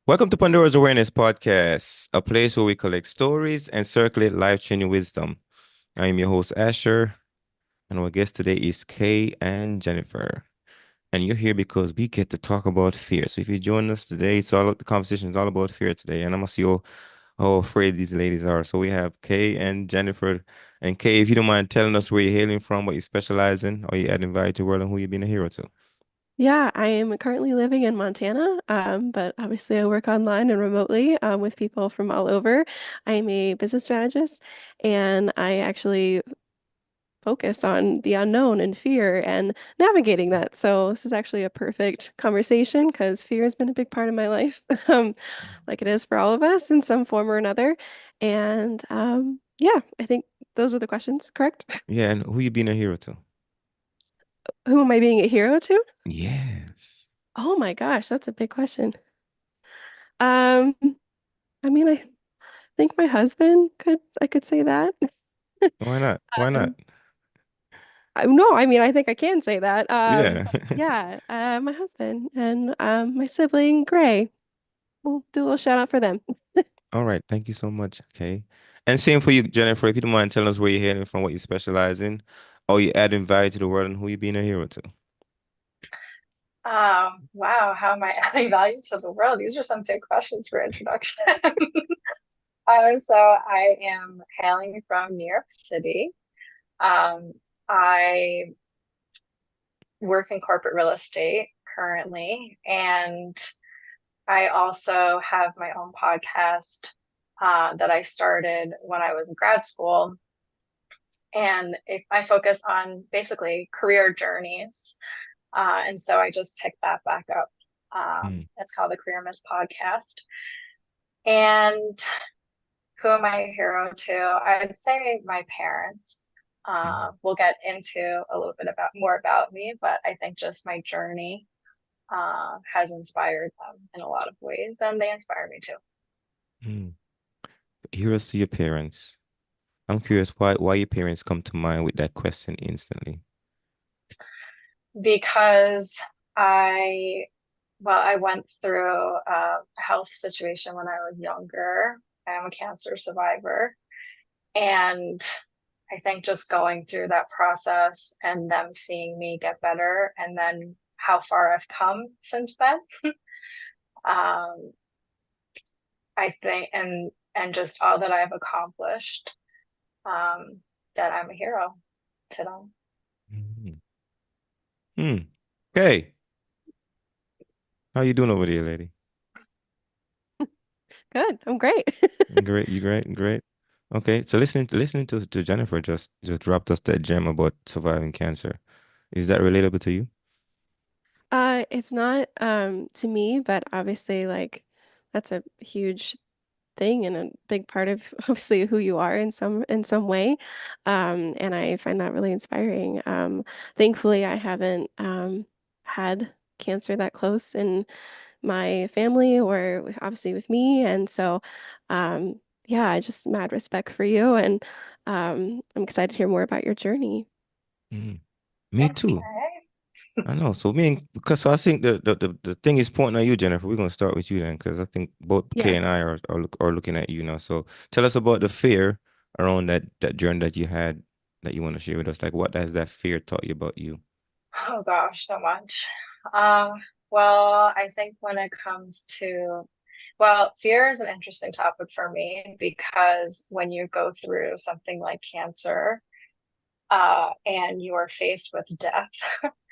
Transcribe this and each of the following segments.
Welcome to Pandora's Awareness Podcast, a place where we collect stories and circulate life-changing wisdom. I am your host, Asher, and our guest today is Kay and Jennifer. And you're here because we get to talk about fear. So if you join us today, the conversation is all about fear today. And I'm gonna see how afraid these ladies are. So we have Kay and Jennifer. And Kay, if you don't mind telling us where you're hailing from, what you specialize in, or you adding value to the world, and who you've been a hero to. Yeah, I am currently living in Montana, but obviously I work online and remotely with people from all over. I am a business strategist, and I actually focus on the unknown and fear and navigating that. So this is actually a perfect conversation because fear has been a big part of my life, like it is for all of us in some form or another. And yeah, I think those are the questions, correct? Yeah, and who you been a hero to? Who am I being a hero to? Yes. Oh my gosh, that's a big question. Um, I think my husband I could say that. Why not? Why not? Um, no, I think I can say that. Yeah. But yeah, my husband and my sibling Gray. We'll do a little shout out for them. All right. Thank you so much. Okay. And same for you, Jennifer. If you don't mind telling us where you're hailing from, what you specialize in, or you adding value to the world and who you being a hero to. Wow, how am I adding value to the world? These are some big questions for introduction. So I am hailing from New York City. Um, I work in corporate real estate currently, and I also have my own podcast that I started when I was in grad school. And I focus on basically career journeys. And so I just picked that back up. Hmm. It's called the Career Miss Podcast. And who am I a hero to? I'd say my parents. We'll get into a little bit more about me, but I think just my journey has inspired them in a lot of ways, and they inspire me too. Hmm. Heroes to your parents. I'm curious why your parents come to mind with that question instantly. Because I, I went through a health situation when I was younger. I'm a cancer survivor, and I think just going through that process and them seeing me get better and then how far I've come since then. Um, I think and just all that I've accomplished, that I'm a hero to them. Hmm. Hmm. Okay. How you doing over there, lady? Good. I'm great. Great. You great? Great. Okay. So listening to Jennifer just dropped us that gem about surviving cancer. Is that relatable to you? It's not to me, but obviously like that's a huge thing and a big part of obviously who you are in some way. And I find that really inspiring. Thankfully I haven't had cancer that close in my family or obviously with me. And so yeah, I just mad respect for you and I'm excited to hear more about your journey. Hmm. Me too. Okay. I know. So because so I think the thing is pointing at you, Jennifer. We're gonna start with you then, because I think both Kay Yeah. and I are looking at you now. So tell us about the fear around that journey that you had that you want to share with us. Like, what has that fear taught you about you? Oh gosh, so much. Well, I think when it comes to, fear is an interesting topic for me because when you go through something like cancer, and you are faced with death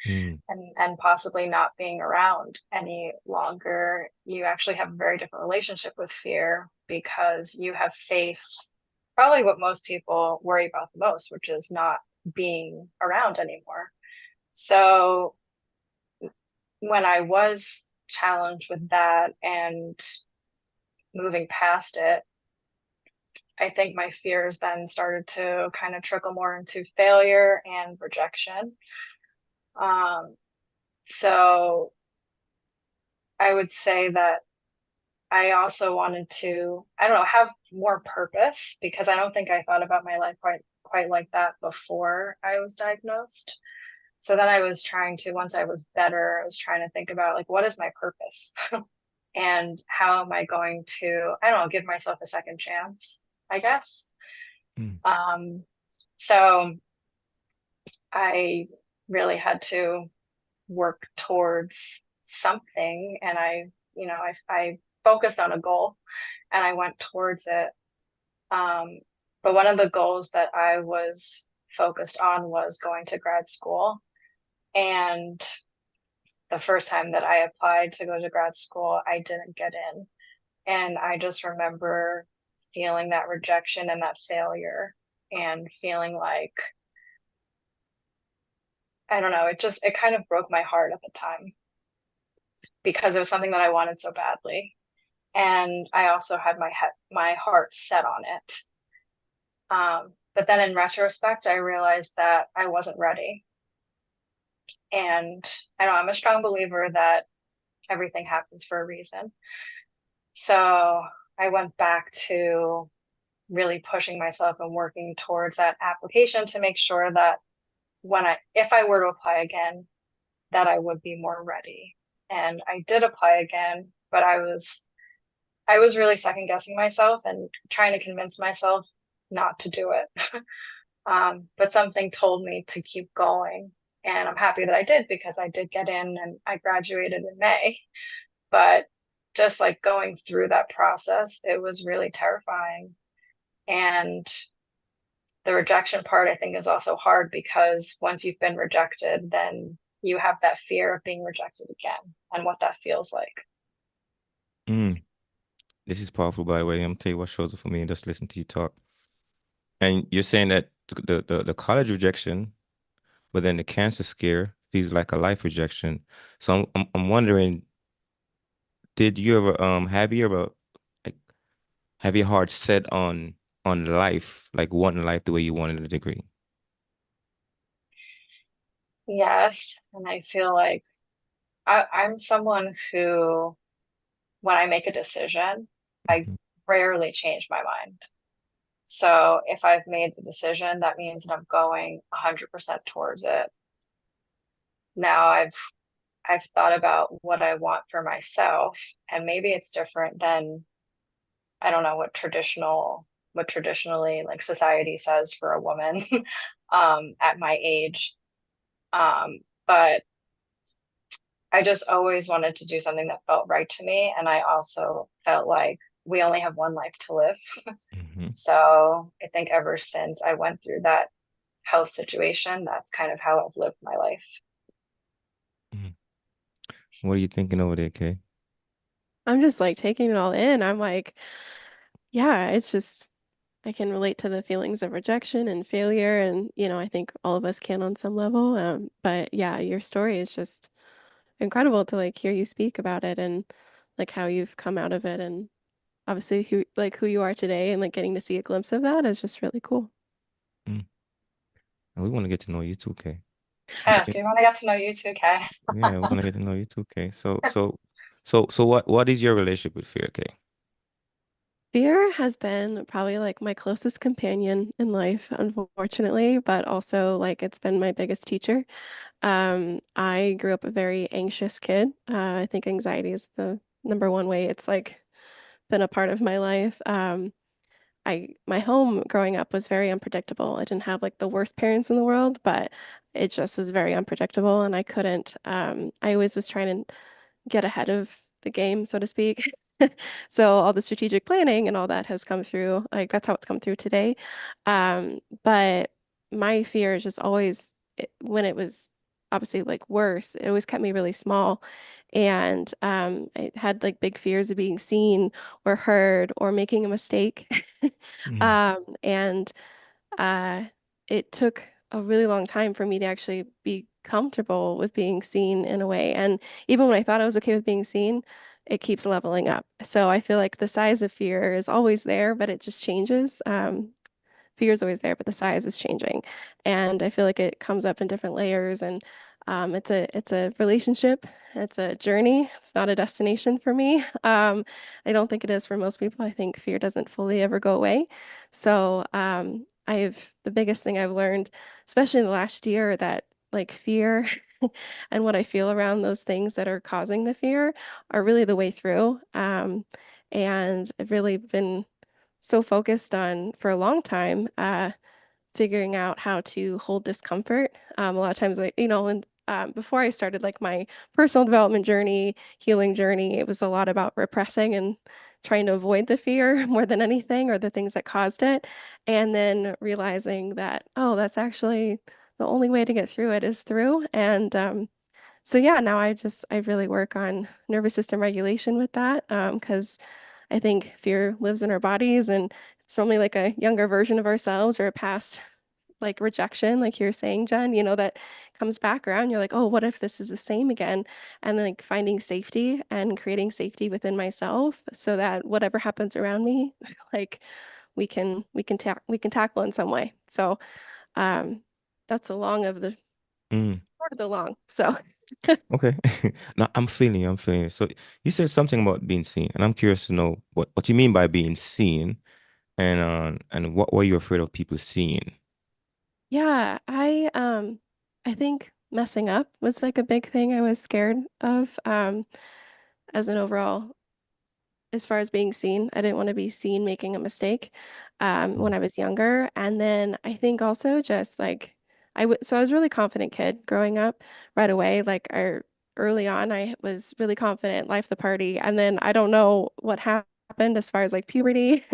Mm, and possibly not being around any longer, you actually have a very different relationship with fear because you have faced probably what most people worry about the most, which is not being around anymore. So when I was challenged with that and moving past it, I think my fears then started to kind of trickle more into failure and rejection. Um, so I would say that I also wanted to, I don't know, have more purpose because I don't think I thought about my life quite like that before I was diagnosed. So then I was trying to, once I was better, I was trying to think about like, what is my purpose? And how am I going to, I don't know, give myself a second chance, I guess. Mm. Um, so I really had to work towards something, and I focused on a goal and I went towards it. Um, but one of the goals that I was focused on was going to grad school. And the first time that I applied to go to grad school, I didn't get in. And I just remember feeling that rejection and that failure and feeling like, I don't know, it kind of broke my heart at the time because it was something that I wanted so badly. And I also had my heart set on it. But then in retrospect, I realized that I wasn't ready. And I know I'm a strong believer that everything happens for a reason. So I went back to really pushing myself and working towards that application to make sure that if I were to apply again, that I would be more ready. And I did apply again, but I was really second guessing myself and trying to convince myself not to do it. But something told me to keep going. And I'm happy that I did because I did get in and I graduated in May. But just like going through that process, it was really terrifying. And the rejection part, I think, is also hard because once you've been rejected, then you have that fear of being rejected again and what that feels like. Mm. This is powerful, by the way. I'm tell you what shows it for me and just listen to you talk. And you're saying that the college rejection, but then the cancer scare feels like a life rejection. So I'm wondering, did you ever have you ever like have your heart set on life, like wanting life the way you wanted a degree? Yes. And I feel like I'm someone who, when I make a decision, I Mhm. rarely change my mind. So if I've made the decision, that means that I'm going 100% towards it. Now I've thought about what I want for myself, and maybe it's different than, I don't know, what traditionally like society says for a woman at my age. But I just always wanted to do something that felt right to me, and I also felt like we only have one life to live. Mhm. So I think ever since I went through that health situation, that's kind of how I've lived my life. Mhm. What are you thinking over there, Kay? I'm just like taking it all in. I'm like, yeah, it's just I can relate to the feelings of rejection and failure, and I think all of us can on some level. But yeah, your story is just incredible to like hear you speak about it and like how you've come out of it, and obviously who you are today, and like getting to see a glimpse of that is just really cool. Mm. And we want to get to know you too, Kay. Yes, we want to get to know you too, Kay. Yeah, we want to get to know you too, Kay. So what is your relationship with fear, Kay? Fear has been probably like my closest companion in life, unfortunately, but also like it's been my biggest teacher. I grew up a very anxious kid. I think anxiety is the number one way it's like been a part of my life. My home growing up was very unpredictable. I didn't have like the worst parents in the world, but it just was very unpredictable, and I couldn't. I always was trying to get ahead of the game, so to speak. So all the strategic planning and all that has come through. Like that's how it's come through today. But my fear is just always when it was obviously like worse, it always kept me really small. And I had like big fears of being seen or heard or making a mistake. Mm. And uh, it took a really long time for me to actually be comfortable with being seen in a way. And even when I thought I was okay with being seen, it keeps leveling up. So I feel like the size of fear is always there, but it just changes. Fear is always there, but the size is changing. And I feel like it comes up in different layers, and it's a relationship. It's a journey. It's not a destination for me. I don't think it is for most people. I think fear doesn't fully ever go away. So the biggest thing I've learned, especially in the last year, that like fear. and what I feel around those things that are causing the fear are really the way through. And I've really been so focused on for a long time, figuring out how to hold discomfort. A lot of times, and before I started like my personal development journey, healing journey, it was a lot about repressing and trying to avoid the fear more than anything or the things that caused it. And then realizing that, oh, that's actually the only way to get through it is through. And so yeah, now I really work on nervous system regulation with that because I think fear lives in our bodies and it's normally like a younger version of ourselves or a past like rejection, like you're saying, Jen, that comes back around. You're like, oh, what if this is the same again? And then, like finding safety and creating safety within myself so that whatever happens around me, like we can tackle in some way. So um that's the long of the Mm. short of the long. So Okay. No, I'm feeling it. So you said something about being seen, and I'm curious to know what you mean by being seen, and what were you afraid of people seeing? yeah, I think messing up was like a big thing I was scared of as an overall as far as being seen. I didn't want to be seen making a mistake when Mm. I was younger. And then I think also just like so I was a really confident kid growing up right away. Early on, I was really confident, life of the party. And then I don't know what happened as far as like puberty,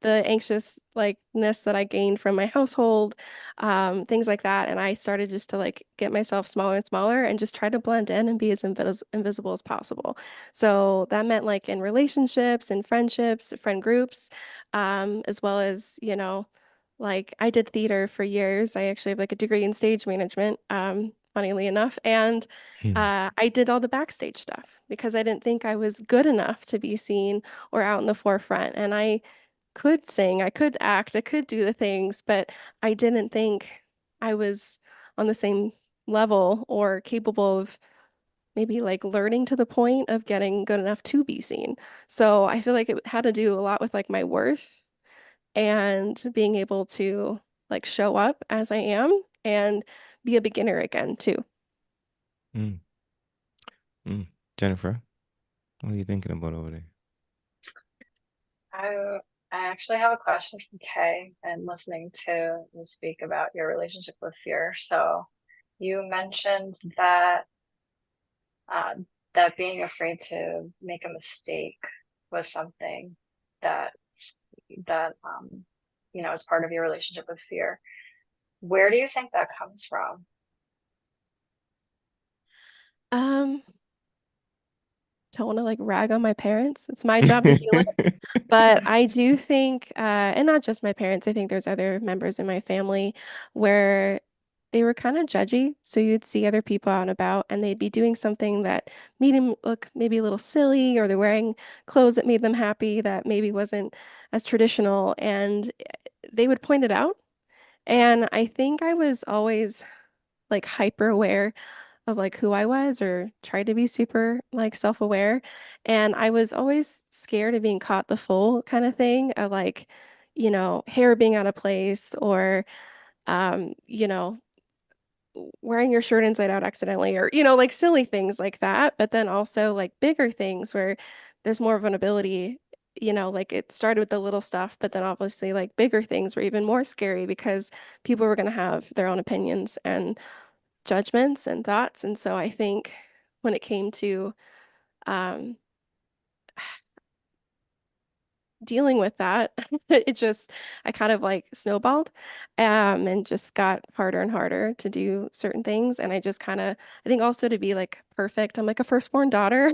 the anxious likeness that I gained from my household, things like that. And I started just to like get myself smaller and smaller and just try to blend in and be as invisible as possible. So that meant like in relationships and friendships, friend groups, as well as, like I did theater for years. I actually have like a degree in stage management, funnily enough. And Mm. I did all the backstage stuff because I didn't think I was good enough to be seen or out in the forefront. And I could sing, I could act, I could do the things, but I didn't think I was on the same level or capable of maybe like learning to the point of getting good enough to be seen. So I feel like it had to do a lot with like my worth and being able to like show up as I am and be a beginner again too. Mm. Mm. Jennifer, what are you thinking about over there? I I actually have a question from Kay and listening to you speak about your relationship with fear. So you mentioned that uh, that being afraid to make a mistake was something that that is part of your relationship with fear. Where do you think that comes from? Um, don't want to like rag on my parents. It's my job to heal it. But I do think, and not just my parents, I think there's other members in my family where they were kind of judgy. So you'd see other people out and about and they'd be doing something that made them look maybe a little silly, or they're wearing clothes that made them happy that maybe wasn't as traditional. And they would point it out. And I think I was always like hyper aware of like who I was or tried to be super like self-aware. And I was always scared of being caught the full kind of thing of like, hair being out of place or um, you know, wearing your shirt inside out accidentally or, like silly things like that. But then also like bigger things where there's more of an ability, like it started with the little stuff, but then obviously like bigger things were even more scary because people were going to have their own opinions and judgments and thoughts. And so I think when it came to um, dealing with that, I kind of like snowballed and just got harder and harder to do certain things. And I think also to be like perfect, I'm like a firstborn daughter.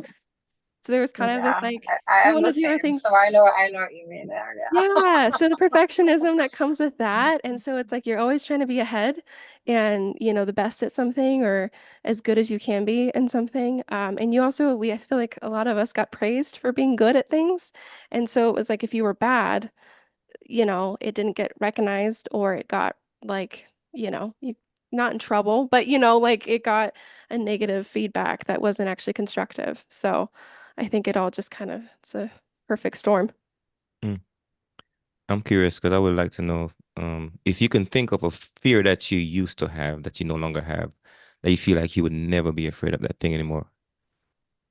So there was kind of this Yeah, like, I you am want the to do same, everything. so I know what you mean there. Yeah. Yeah, so the perfectionism that comes with that. And so it's like you're always trying to be ahead and, the best at something or as good as you can be in something. And I feel like a lot of us got praised for being good at things. And so it was like if you were bad, it didn't get recognized or it got like, you not in trouble, but like it got a negative feedback that wasn't actually constructive. So I think it all just it's a perfect storm. Mm. I'm curious because I would like to know if you can think of a fear that you used to have that you no longer have that you feel like you would never be afraid of that thing anymore?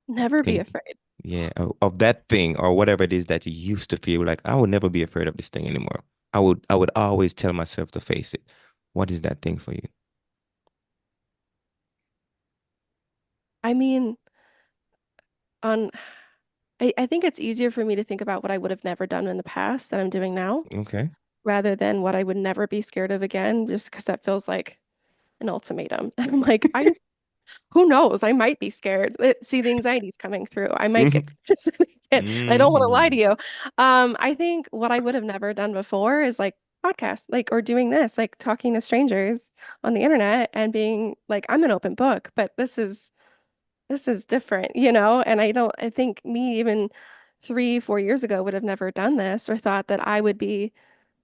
Never be Can afraid. Yeah, of that thing or whatever it is that you used to feel like I would never be afraid of this thing anymore. I would always tell myself to face it. What is that thing for you? I mean, on I think it's easier for me to think about what I would have never done in the past that I'm doing now Okay. rather than what I would never be scared of again, just because that feels like an ultimatum. And I'm like, who knows? I might be scared. See, the anxiety's coming through. I might get scared again. I don't want to lie to Mm-hmm. you. I think what I would have never done before is like podcasts, like or doing this, like talking to strangers on the internet and being like, I'm an open book, but this is different, And I think me even 3, 4 years ago would have never done this or thought that I would be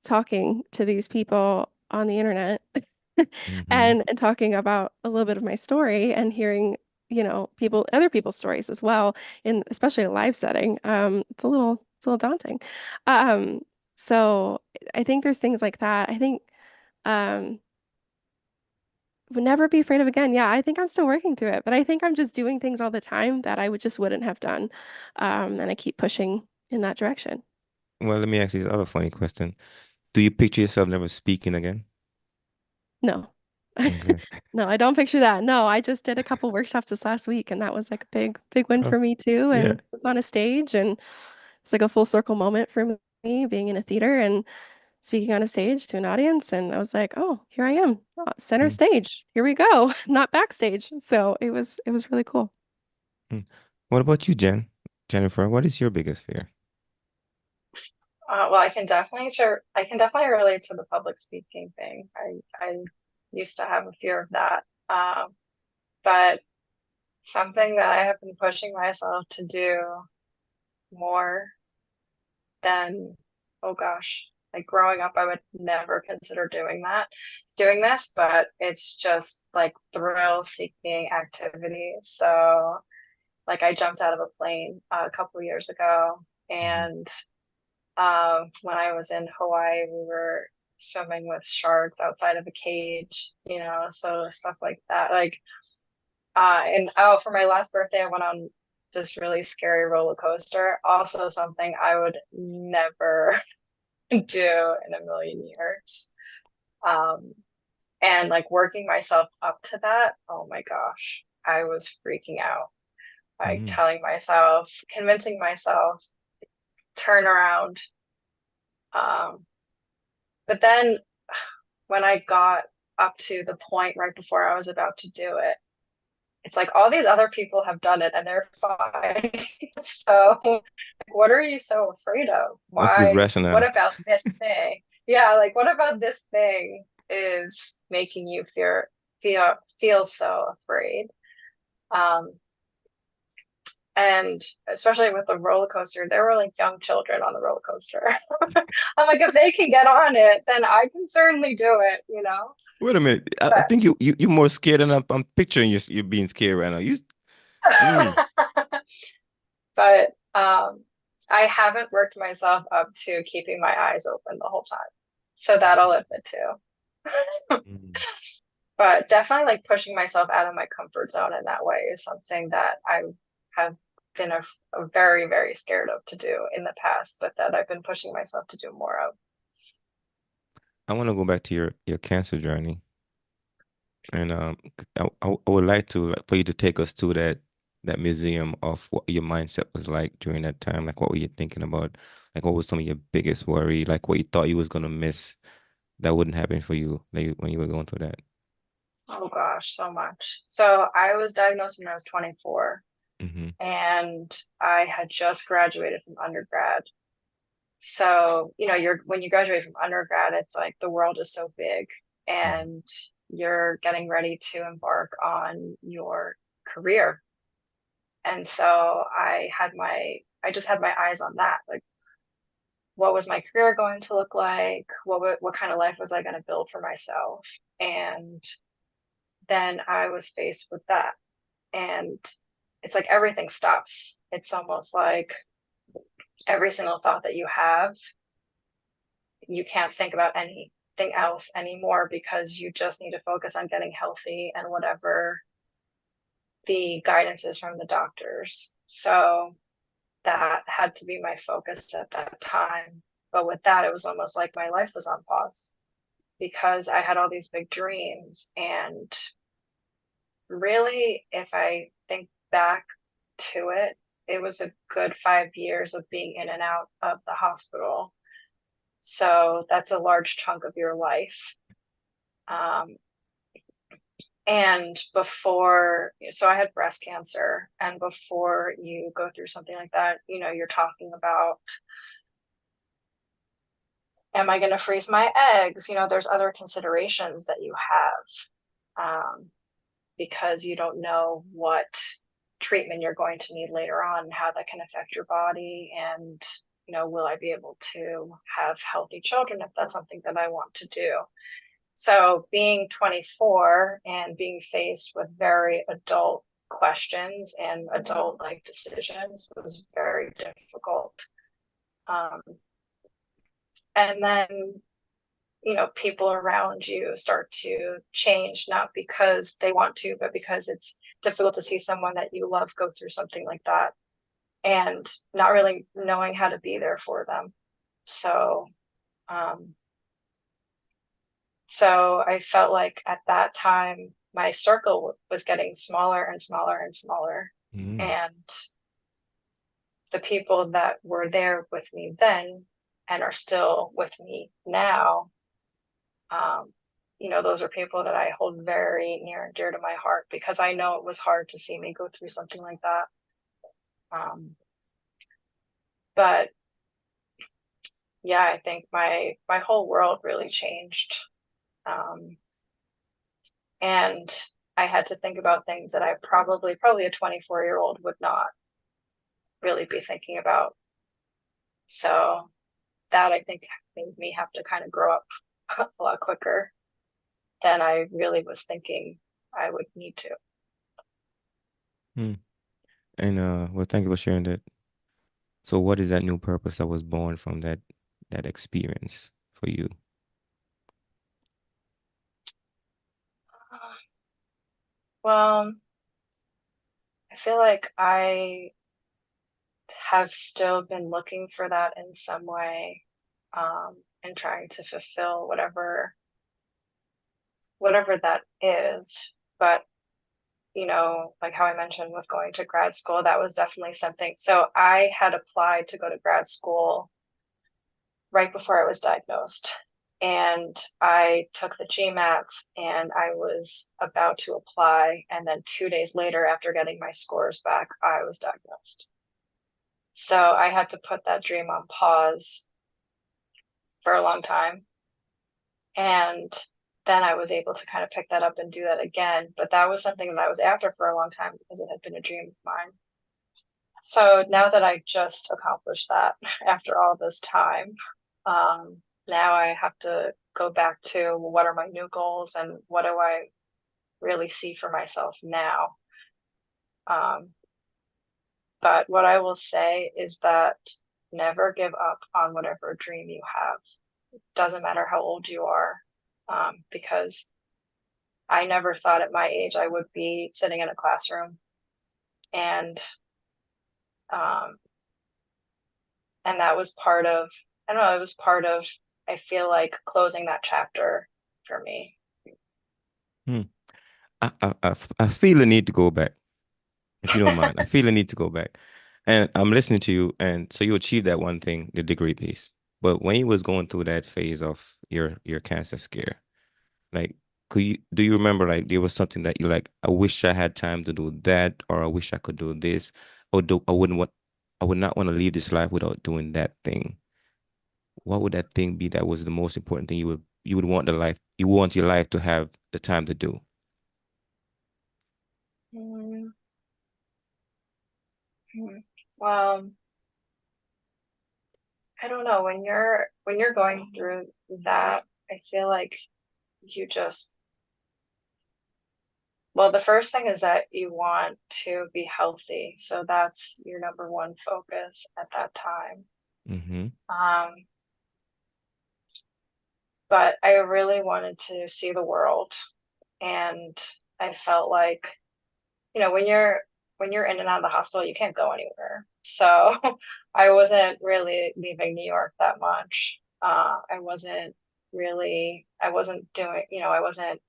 talking to these people on the internet Mm-hmm. and talking about a little bit of my story and hearing, other people's stories as well, in especially a live setting. It's a little daunting. Um, so I think there's things like that. I think um would never be afraid of again. Yeah, I think I'm still working through it, but I think I'm just doing things all the time that I would just wouldn't have done. And I keep pushing in that direction. Well, let me ask you this other funny question. Do you picture yourself never speaking again? No. Okay. No, I don't picture that. No, I just did a couple workshops this last week, and that was like a big, big win Oh, for me too. yeah. And was on a stage, and it's like a full circle moment for me being in a theater and speaking on a stage to an audience. And I was like, oh, here I am, center Mm, stage. Here we go, not backstage. So it was really cool. mm. What about you, Jennifer, what is your biggest fear? Well, I can definitely relate to the public speaking thing. I used to have a fear of that. But something that I have been pushing myself to do more than, oh gosh, like growing up, I would never consider doing this, but it's just like thrill seeking activity. So, like, I jumped out of a plane a couple years ago, Mhm. and when I was in Hawaii, we were swimming with sharks outside of a cage, so stuff like that. And oh, for my last birthday, I went on this really scary roller coaster. Also, something I would never do in a million years. Um, and like working myself up to that, oh my gosh, I was freaking out. Like Mm, telling myself, convincing myself, turn around. Um, but then when I got up to the point right before I was about to do it, it's like all these other people have done it and they're fine. So, like, what are you so afraid of? that's good What rationale. about this thing? Yeah, like what about this thing is making you feel so afraid? Um, and especially with the roller coaster, there were like young children on the roller coaster. I'm like, if they can get on it, then I can certainly do it. Wait a minute. I But think you're more scared than I'm picturing you being scared right now. Mm, but I haven't worked myself up to keeping my eyes open the whole time. So that I'll admit to. mm. But definitely like pushing myself out of my comfort zone in that way is something that I have been a very, very scared of to do in the past, but that I've been pushing myself to do more of. I want to go back to your cancer journey, and I would like to for you to take us to that museum of what your mindset was like during that time. Like, what were you thinking about? Like, what was some of your biggest worry? Like, what you thought you was gonna miss that wouldn't happen for you, like, when you were going through that. Oh gosh, so much. So I was diagnosed when I was 24 Mm-hmm. and I had just graduated from undergrad. So, when you graduate from undergrad, it's like the world is so big and you're getting ready to embark on your career. And so I just had my eyes on that. Like, what was my career going to look like? What kind of life was I going to build for myself? And then I was faced with that. And it's like everything stops. It's almost like every single thought that you have, you can't think about anything anything else anymore because you just need to focus on getting healthy and whatever the guidance is from the doctors. So that had to be my focus at that time. But with that, it was almost like my life was on pause because I had all these big dreams. And really, if I think back to it, it was a good 5 years of being in and out of the hospital. So that's a large chunk of your life. And so I had breast cancer, and before you go through something like that, you're talking about, am I going to freeze my eggs? There's other considerations that you have, because you don't know what treatment you're going to need later on and how that can affect your body. And, will I be able to have healthy children if that's something that I want to do? So being 24 and being faced with very adult questions and adult like decisions was very difficult. And then, people around you start to change, not because they want to, but because it's difficult to see someone that you love go through something like that and not really knowing how to be there for them. So, So I felt like at that time, my circle was getting smaller and smaller and smaller. And the people that were there with me then and are still with me now, those are people that I hold very near and dear to my heart because I know it was hard to see me go through something like that. But yeah, I think my whole world really changed. And I had to think about things that I probably a 24-year-old would not really be thinking about. So that I think made me have to kind of grow up a lot quicker than I really was thinking I would need to. And well, thank you for sharing that. So what is that new purpose that was born from that experience for you? Well, I feel like I have still been looking for that in some way, and trying to fulfill whatever that is. But like how I mentioned with going to grad school, that was definitely something. So I had applied to go to grad school right before I was diagnosed. And I took the GMATs and I was about to apply. And then 2 days later, after getting my scores back, I was diagnosed. So I had to put that dream on pause for a long time. And then I was able to kind of pick that up and do that again. But that was something that I was after for a long time because it had been a dream of mine. So now that I just accomplished that after all this time, now I have to go back to what are my new goals and what do I really see for myself now. But what I will say is that never give up on whatever dream you have. It doesn't matter how old you are, because I never thought at my age I would be sitting in a classroom and um, that was part of, I don't know, it was part of, I feel like closing that chapter for me. I feel the need to go back, if you don't mind. I feel the need to go back. And I'm listening to you, and so you achieved that one thing, the degree piece. But when you was going through that phase of your cancer scare, like, do you remember like there was something that you like, I wish I had time to do that, or I wish I could do this, or I would not want to leave this life without doing that thing. What would that thing be that was the most important thing you would want your life to have the time to do? Mm-hmm. Well, I don't know. When you're going through that, I feel like you just, well, the first thing is that you want to be healthy. So that's your number one focus at that time. Mm-hmm. Um, but I really wanted to see the world. And I felt like, when you're in and out of the hospital, you can't go anywhere. So I wasn't really leaving New York that much. I wasn't doing, I wasn't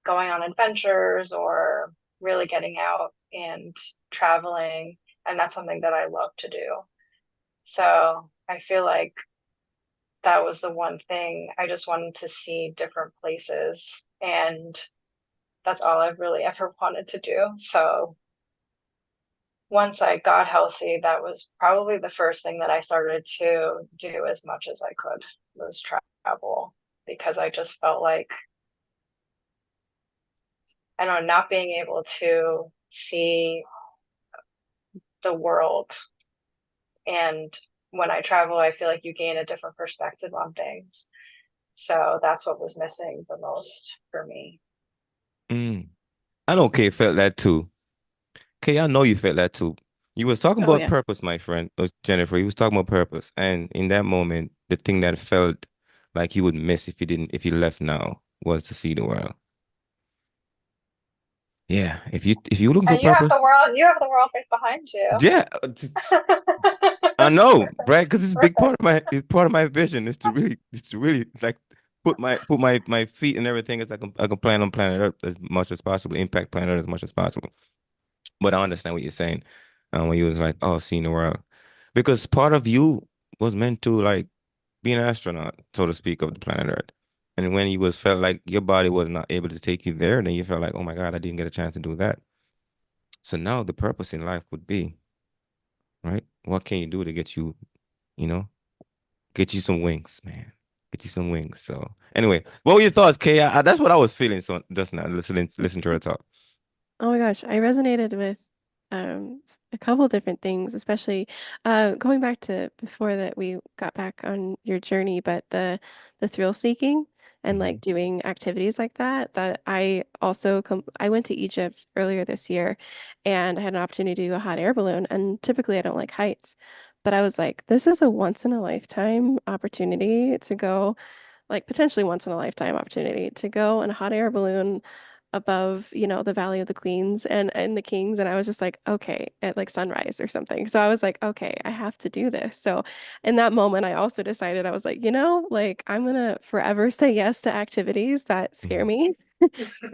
going on adventures or really getting out and traveling. And that's something that I love to do. So I feel like that was the one thing. I just wanted to see different places. And that's all I've really ever wanted to do. So once I got healthy, that was probably the first thing that I started to do as much as I could, was travel, because I just felt like, I don't know, not being able to see the world. And when I travel, I feel like you gain a different perspective on things. So that's what was missing the most for me. Mm. I know Kay felt that too. Kay, I know you felt that too. You was talking Oh about yeah. purpose, my friend, Jennifer. You was talking about purpose, and in that moment, the thing that felt like you would miss if you left now was to see the world. Yeah, if you looking for And purpose, you have the world right behind you. yeah, I know, right? Because it's a big part of it's part of my vision is to really like put my feet and everything as I can plan on planet Earth as much as possible, impact planet Earth as much as possible. But I understand what you're saying, when you was like, oh, seeing the world, because part of you was meant to like be an astronaut, so to speak, of the planet Earth. And when you was felt like your body was not able to take you there, then you felt like, oh my God, I didn't get a chance to do that. So now the purpose in life would be, right? What can you do to get you know, get you some wings, man. Get you some wings. So anyway, what were your thoughts, Kay? That's what I was feeling. So just now, listen to her talk. Oh my gosh, I resonated with a couple different things, especially going back to before that we got back on your journey, but the thrill seeking and Mhm. like doing activities like that, that I also I went to Egypt earlier this year and I had an opportunity to do a hot air balloon, and typically I don't like heights, but I was like, this is a once in a lifetime opportunity to go, like potentially once in a lifetime opportunity to go in a hot air balloon above, the Valley of the Queens and the Kings. And I was just like, okay, at like sunrise or something. So I was like, okay, I have to do this. So in that moment, I also decided, I was like, like I'm gonna forever say yes to activities that scare Mhm. me,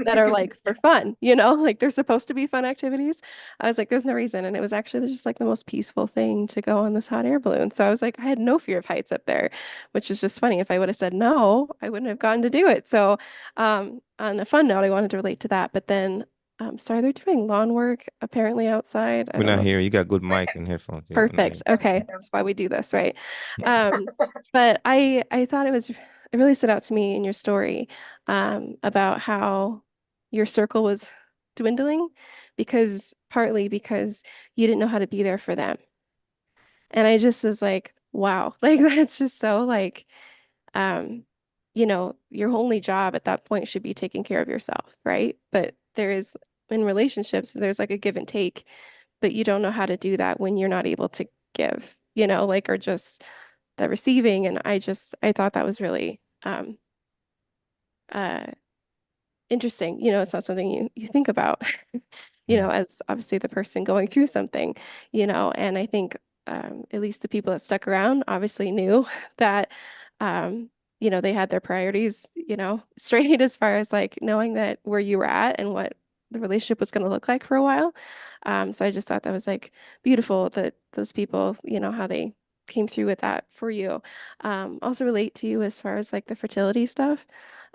that are like for fun, like they're supposed to be fun activities. I was like, there's no reason. And it was actually just like the most peaceful thing to go on this hot air balloon. So I was like, I had no fear of heights up there, which is just funny. If I would have said no, I wouldn't have gotten to do it. So, on a fun note, I wanted to relate to that. But then, sorry, they're doing lawn work apparently outside. I We're don't not know. hearing. You got good mic and headphones. Yeah, we're not Perfect. hearing. Okay, that's why we do this, right? Um, but I thought it really stood out to me in your story, about how your circle was dwindling, because partly because you didn't know how to be there for them. And I just was like, wow, like that's just so like, um, your only job at that point should be taking care of yourself, right? But there is, in relationships, there's like a give and take, but you don't know how to do that when you're not able to give, like, or just the receiving. And I thought that was really uh interesting. It's not something you think about, Mm. as obviously the person going through something, and I think at least the people that stuck around obviously knew that um, they had their priorities, straight, as far as like knowing that where you were at and what the relationship was going to look like for a while. So I just thought that was like beautiful that those people, how they came through with that for you. Also relate to you as far as like the fertility stuff.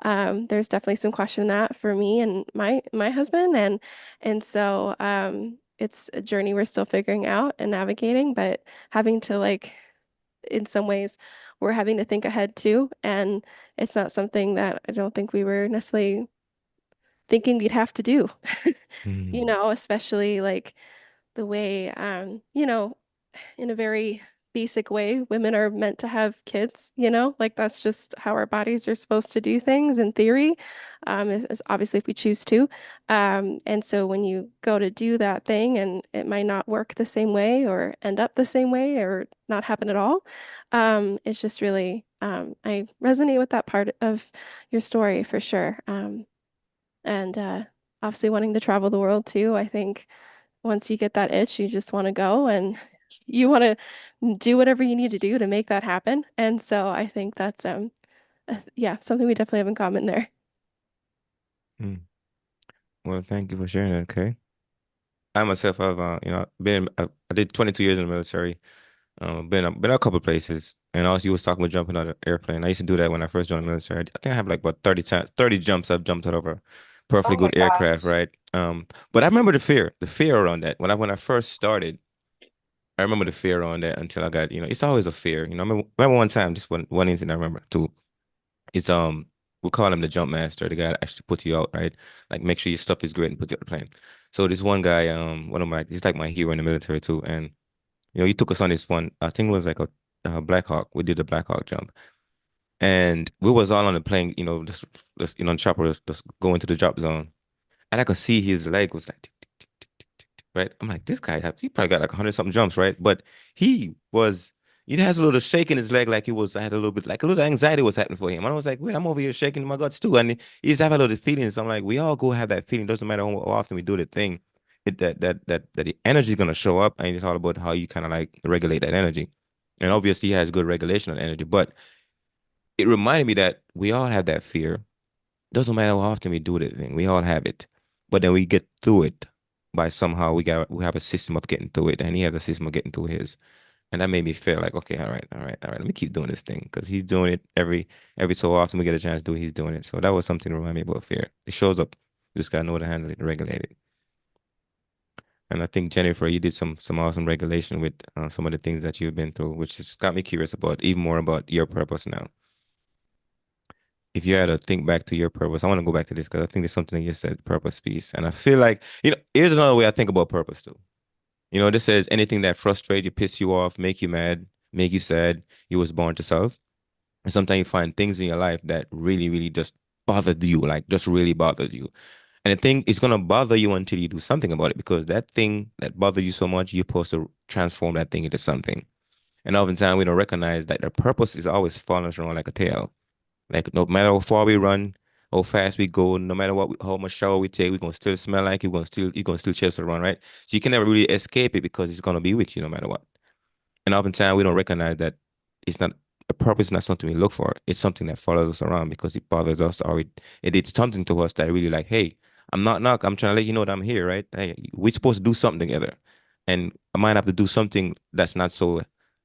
There's definitely some question in that for me and my husband, and so it's a journey we're still figuring out and navigating, but having to like, in some ways, we're having to think ahead too, and it's not something that I don't think we were necessarily thinking we'd have to do. Mm. Especially like the way, in a very basic way, women are meant to have kids, like that's just how our bodies are supposed to do things in theory, is obviously if we choose to. And so when you go to do that thing and it might not work the same way or end up the same way or not happen at all, it's just really I resonate with that part of your story for sure. And obviously wanting to travel the world too. I think once you get that itch, you just want to go and you want to do whatever you need to do to make that happen. And so I think that's yeah, something we definitely have in common there. Mm. Well, thank you for sharing that, okay? I myself have, I did 22 years in the military. Been a couple places, and also you was talking about jumping out of an airplane. I used to do that when I first joined the military. I think I have like about 30 times, 30 jumps I've jumped out of a perfectly Oh my good aircraft, gosh. right? But I remember the fear around that. When I first started, I remember the fear around that until I got, it's always a fear. I remember one time, just one incident I remember too. It's we call him the jump master, the guy that actually puts you out, right? Like make sure your stuff is great and put you out the plane. So this one guy, he's like my hero in the military too, and he took us on this one. I think it was like a Black Hawk. We did the Black Hawk jump, and we was all on the plane, just on chopper, just going to the drop zone, and I could see his leg was like, tick, tick, tick, tick, tick, tick, tick, right? I'm like, this guy, he probably got like 100 something jumps, right? But he has a little shake in his leg, like I had a little bit, like a little anxiety was happening for him. And I was like, wait, I'm over here shaking my guts too. And he's having a little feelings. I'm like, we all go have that feeling. Doesn't matter how often we do the thing, that the energy is gonna show up, and it's all about how you kind of like regulate that energy. And obviously, he has good regulation of energy, but it reminded me that we all have that fear. Doesn't matter how often we do the thing, we all have it. But then we get through it by somehow we have a system of getting through it, and he has a system of getting through his. And that made me feel like, okay, all right, all right, all right, let me keep doing this thing because he's doing it every so often we get a chance to do it, he's doing it. So that was something to remind me about fear. It shows up. You just gotta know how to handle it and regulate it. And I think Jennifer, you did some awesome regulation with some of the things that you've been through, which has got me curious about even more about your purpose now. If you had to think back to your purpose, I want to go back to this because I think there's something you said, purpose piece. And I feel like, here's another way I think about purpose too. This says anything that frustrates you, piss you off, make you mad, make you sad, you was born to solve. And sometimes you find things in your life that really, really just bothered you, like just really bothered you. And the thing is gonna bother you until you do something about it because that thing that bothers you so much, you're supposed to transform that thing into something. And oftentimes we don't recognize that the purpose is always following us around like a tail. Like no matter how far we run, how fast we go, no matter how much shower we take, we're gonna still smell like it. You're gonna still chase it around, right? So you can never really escape it because it's gonna be with you no matter what. And oftentimes we don't recognize that it's not a purpose is not something we look for. It's something that follows us around because it bothers us or it did something to us that really like, hey, I'm not knock. I'm trying to let you know that I'm here, right? Hey, we're supposed to do something together. And I might have to do something that's not so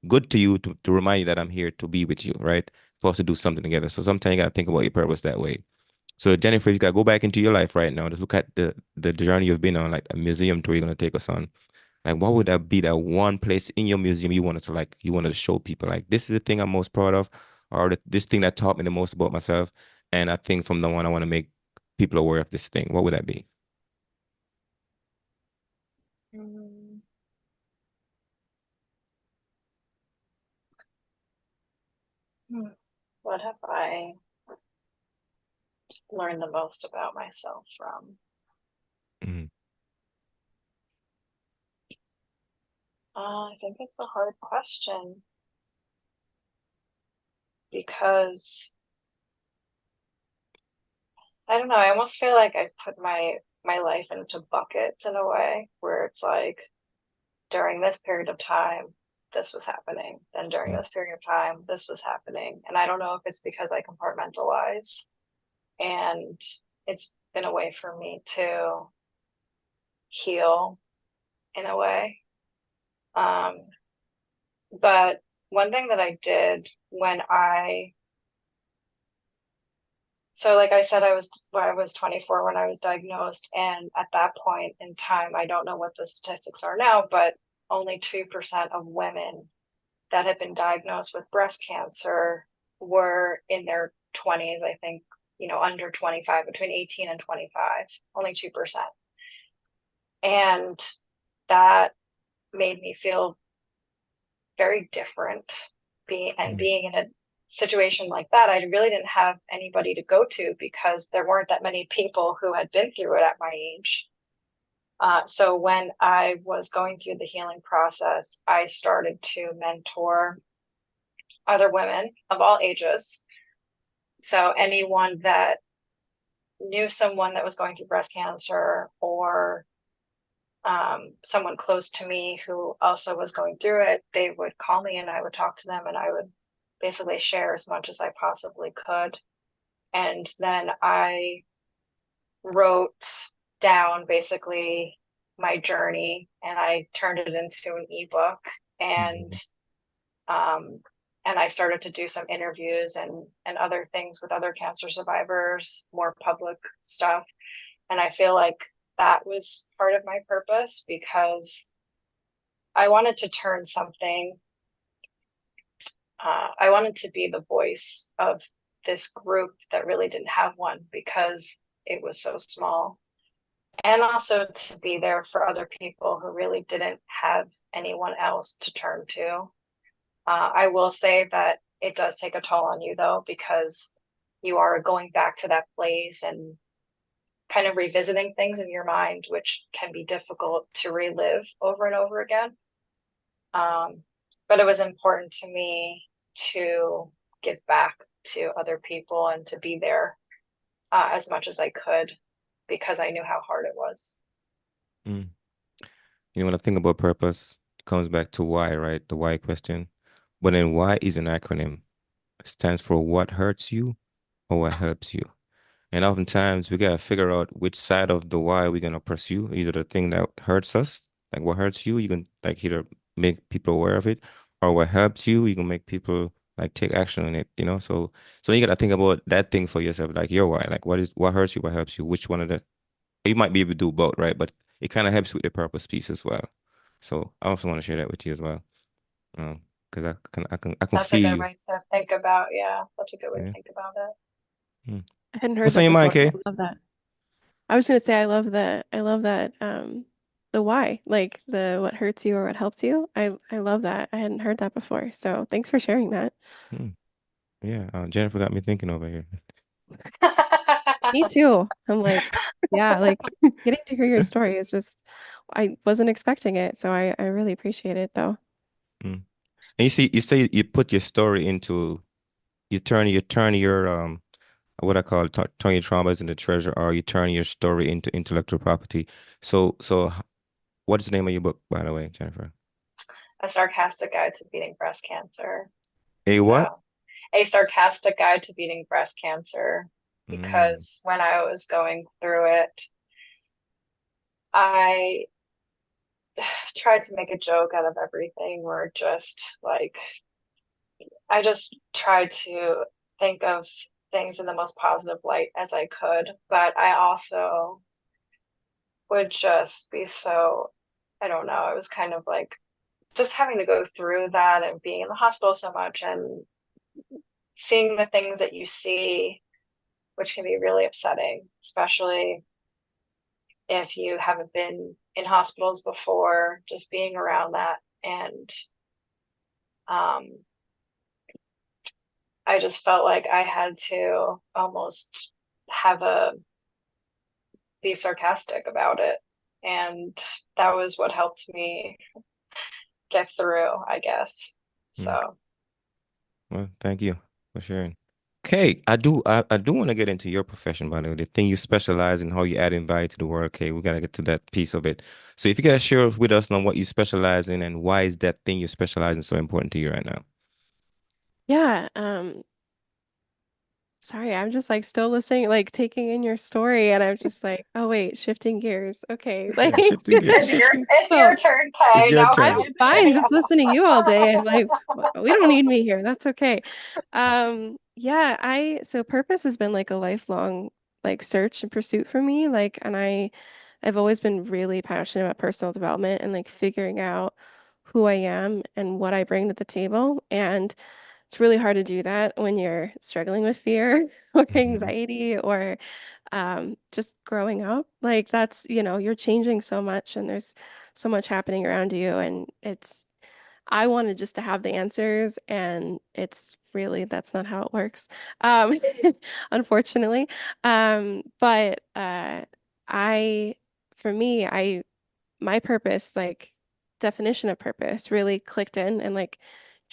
good to you to remind you that I'm here to be with you, right? Supposed to do something together. So sometimes you gotta think about your purpose that way. So Jennifer, you gotta go back into your life right now. Just look at the journey you've been on, like a museum tour you're gonna take us on. Like, what would that be that one place in your museum you wanted to show people? Like, this is the thing I'm most proud of, or this thing that taught me the most about myself. And I think from the one I want to make people aware of this thing. What would that be? Mm, hmm. What have I learned the most about myself from? Mm, I think it's a hard question because I don't know. I almost feel like I put my life into buckets in a way where it's like during this period of time, this was happening. Then during mm, this period of time, this was happening. And I don't know if it's because I compartmentalize and it's been a way for me to heal in a way. Um, but one thing that I did so like I said, I was 24 when I was diagnosed, and at that point in time, I don't know what the statistics are now, but only 2% of women that had been diagnosed with breast cancer were in their 20s, I think, under 25, between 18 and 25, only 2%. And that made me feel very different mm, being in a situation like that. I really didn't have anybody to go to because there weren't that many people who had been through it at my age. So when I was going through the healing process, I started to mentor other women of all ages. So anyone that knew someone that was going through breast cancer, or someone close to me who also was going through it, they would call me and I would talk to them, and I would basically share as much as I possibly could. And then I wrote down basically my journey, and I turned it into an ebook. And Mhm. um, and I started to do some interviews and other things with other cancer survivors, more public stuff. And I feel like that was part of my purpose, because I wanted to turn something, I wanted to be the voice of this group that really didn't have one because it was so small. And also to be there for other people who really didn't have anyone else to turn to. I will say that it does take a toll on you, though, because you are going back to that place and kind of revisiting things in your mind, which can be difficult to relive over and over again. Um, but it was important to me to give back to other people and to be there as much as I could, because I knew how hard it was. Mm. When I think about purpose, it comes back to why, right? The why question. But then why is an acronym. It stands for what hurts you or what helps you. And oftentimes we gotta figure out which side of the why we're gonna pursue. Either the thing that hurts us, like what hurts you, you can like either make people aware of it, or what helps you, you can make people like take action on it. So you gotta think about that thing for yourself, like your why, like what hurts you, what helps you, which one of the you might be able to do both, right? But it kind of helps with the purpose piece as well. So I also want to share that with you as well. Because I can That's a feel good you. way to think about. Yeah, that's a good way to Yeah. think about it. Mm. I hadn't heard What's on that your mind, before. I Kay? love that. I was gonna say I love that the why, like the what hurts you or what helps you. I love that. I hadn't heard that before. So thanks for sharing that. Mm. Yeah, Jennifer got me thinking over here. Me too. I'm like, yeah, like getting to hear your story is just I wasn't expecting it. So I really appreciate it though. Mm. And you say you put your story into you turn your what I call turn your traumas into treasure, or you turn your story into intellectual property. So what's the name of your book, by the way, Jennifer? A sarcastic guide to beating breast cancer. A what? So, a sarcastic guide to beating breast cancer, Mm. because when I was going through it, I tried to make a joke out of everything, or just like, I just tried to think of things in the most positive light as I could. But I also would just be so, I don't know, it was kind of like just having to go through that and being in the hospital so much and seeing the things that you see, which can be really upsetting, especially if you haven't been in hospitals before, just being around that. And um, I just felt like I had to almost have a be sarcastic about it. And that was what helped me get through, I guess. Mm. So, Well, thank you for sharing. Okay, I do want to get into your profession, by the way, the thing you specialize in, how you add value to the world. Okay, we gotta get to that piece of it. So if you gotta share with us on what you specialize in and why is that thing you specialize in so important to you right now? Yeah, sorry, I'm just like still listening, like taking in your story, and I'm just like, oh wait, shifting gears. Okay, like Yeah, shifting gears, shifting. it's your so turn, It's Kay. your No I'm turn. points. fine just listening to you all day. I'm like, We don't need me here. That's okay." Yeah, I so purpose has been like a lifelong like search and pursuit for me. Like, and I've always been really passionate about personal development and like figuring out who I am and what I bring to the table. And it's really hard to do that when you're struggling with fear or Hmm. anxiety or just growing up. Like that's, you're changing so much and there's so much happening around you. And I wanted just to have the answers, and it's really that's not how it works. Um, unfortunately. But I, for me, my purpose, like definition of purpose really clicked in and like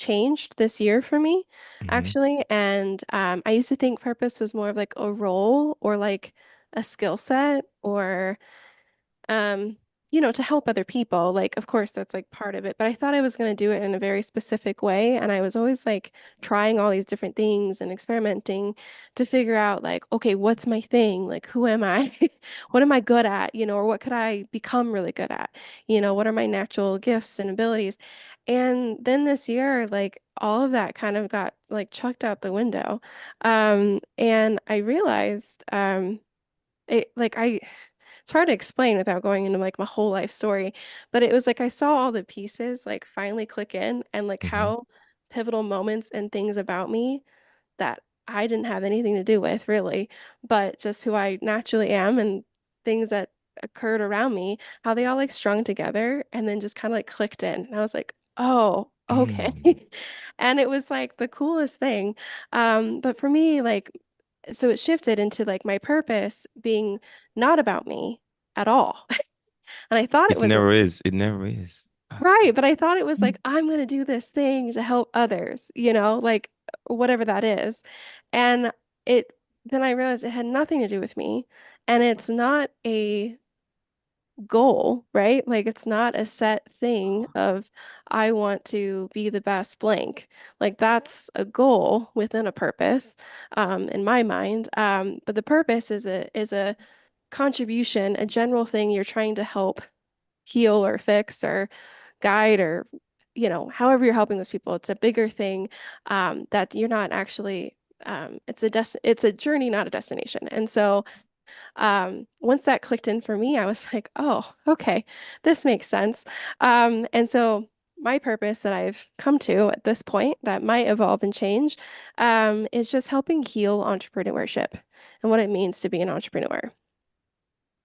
changed this year for me, Mm-hmm. actually. And I used to think purpose was more of like a role or like a skill set or um, to help other people. Like, of course, that's like part of it, but I thought I was going to do it in a very specific way. And I was always like trying all these different things and experimenting to figure out, like, okay, what's my thing? Like, who am I? What am I good at? Or what could I become really good at? What are my natural gifts and abilities? And then this year, like, all of that kind of got like chucked out the window. And I realized, it's hard to explain without going into like my whole life story, but it was like I saw all the pieces like finally click in and like Mm-hmm. how pivotal moments and things about me that I didn't have anything to do with really, but just who I naturally am and things that occurred around me, how they all like strung together and then just kind of like clicked in. And I was like, oh, Mm. okay. And it was like the coolest thing. But for me, like, so it shifted into like my purpose being not about me at all. And I thought it It was never is. It never is. Ah. right, but I thought it was like, I'm going to do this thing to help others, like whatever that is. And it, then I realized it had nothing to do with me. And it's not a goal, right? Like it's not a set thing of, I want to be the best blank. Like that's a goal within a purpose, in my mind. But the purpose is a contribution, a general thing you're trying to help heal or fix or guide or however you're helping those people. It's a bigger thing, that you're not actually, it's a journey, not a destination. And so once that clicked in for me, I was like, oh, okay, this makes sense. And so my purpose that I've come to at this point that might evolve and change, is just helping heal entrepreneurship and what it means to be an entrepreneur.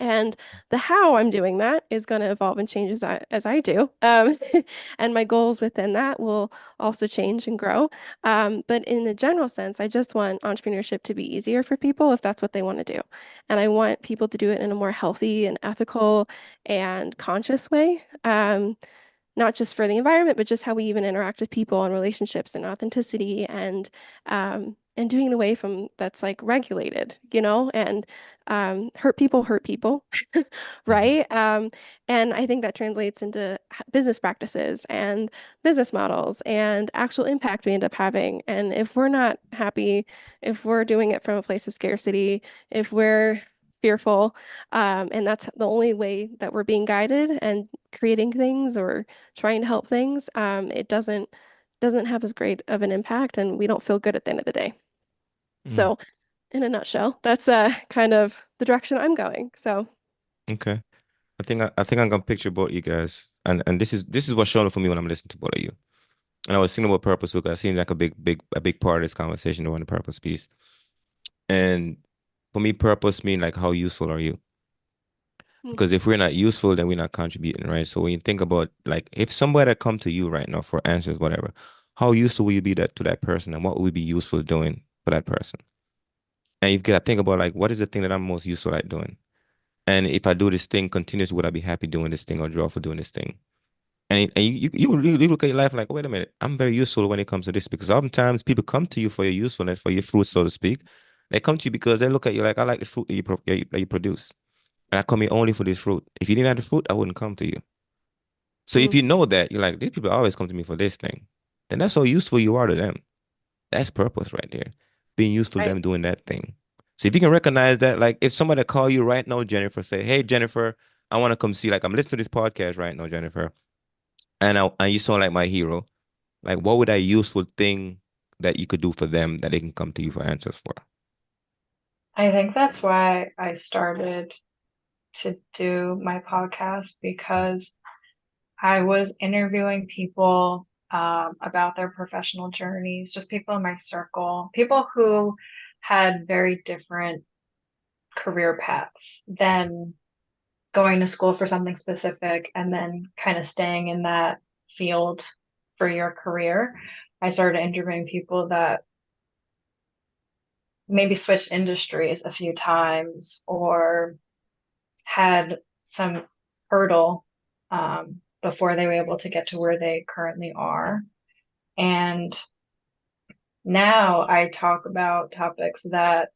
And the how I'm doing that is going to evolve and change as I do. And my goals within that will also change and grow. But in a general sense, I just want entrepreneurship to be easier for people if that's what they want to do. And I want people to do it in a more healthy and ethical and conscious way. Not just for the environment, but just how we even interact with people and relationships and authenticity and doing it away from that's like regulated, and hurt people, Mhm. right? And I think that translates into business practices and business models and actual impact we end up having. And if we're not happy, if we're doing it from a place of scarcity, if we're fearful, and that's the only way that we're being guided and creating things or trying to help things, it doesn't have as great of an impact, and we don't feel good at the end of the day. Mm. So, in a nutshell, that's kind of the direction I'm going. So, Okay. I think I'm gonna picture both you guys, and this is what's showing up for me when I'm listening to both of you. And I was thinking about purpose because I seen like a big part of this conversation around the purpose piece. And for me, purpose mean like how useful are you? mm, Because if we're not useful, then we're not contributing, right? So when you think about like if somebody that come to you right now for answers, whatever, how useful will you be that to that person, and what will we be useful doing for that person? And you've got to think about like what is the thing that I'm most useful at doing? And if I do this thing continuously, would I be happy doing this thing or draw for doing this thing? And you look at your life like, wait a minute, I'm very useful when it comes to this because oftentimes people come to you for your usefulness, for your fruit, so to speak. They come to you because they look at you like, I like the fruit that you produce. And I come here only for this fruit. If you didn't have the fruit, I wouldn't come to you. So if mm, you know that, you're like, these people always come to me for this thing, then that's how useful you are to them. That's purpose right there. Being useful to right. them doing that thing. So if you can recognize that, like if somebody call you right now, Jennifer, say, hey, Jennifer, I want to come see, like I'm listening to this podcast right now, Jennifer, and you sound like my hero. Like, what would that useful thing that you could do for them that they can come to you for answers for? I think that's why I started to do my podcast because I was interviewing people about their professional journeys, just people in my circle, people who had very different career paths than going to school for something specific and then kind of staying in that field for your career. I started interviewing people that maybe switched industries a few times or had some hurdle before they were able to get to where they currently are. And now I talk about topics that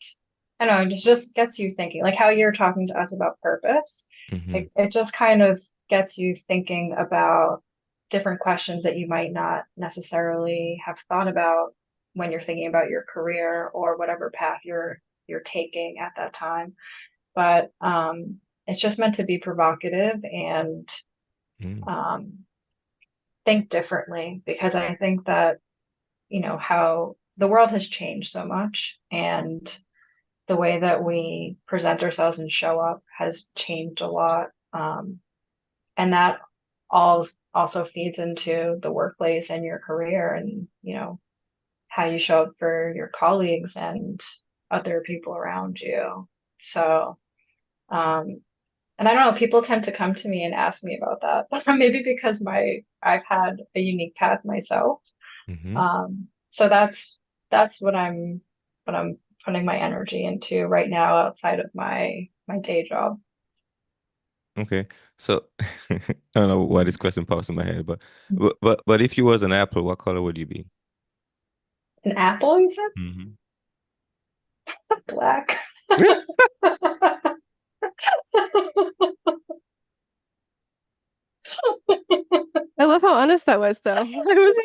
I don't know, it just gets you thinking, like how you're talking to us about purpose. Mm-hmm. It just kind of gets you thinking about different questions that you might not necessarily have thought about when you're thinking about your career or whatever path you're taking at that time. But it's just meant to be provocative and Mm-hmm. um, think differently because I think that, how the world has changed so much and the way that we present ourselves and show up has changed a lot. And that all also feeds into the workplace and your career and, how you show up for your colleagues and other people around you. So, um, and I don't know, people tend to come to me and ask me about that. Maybe because I've had a unique path myself. Mm-hmm. So that's what I'm putting my energy into right now outside of my day job. Okay. So I don't know why this question pops in my head, but if you was an apple, what color would you be? An apple, you said? Mm-hmm. Black. I love how honest that was, though.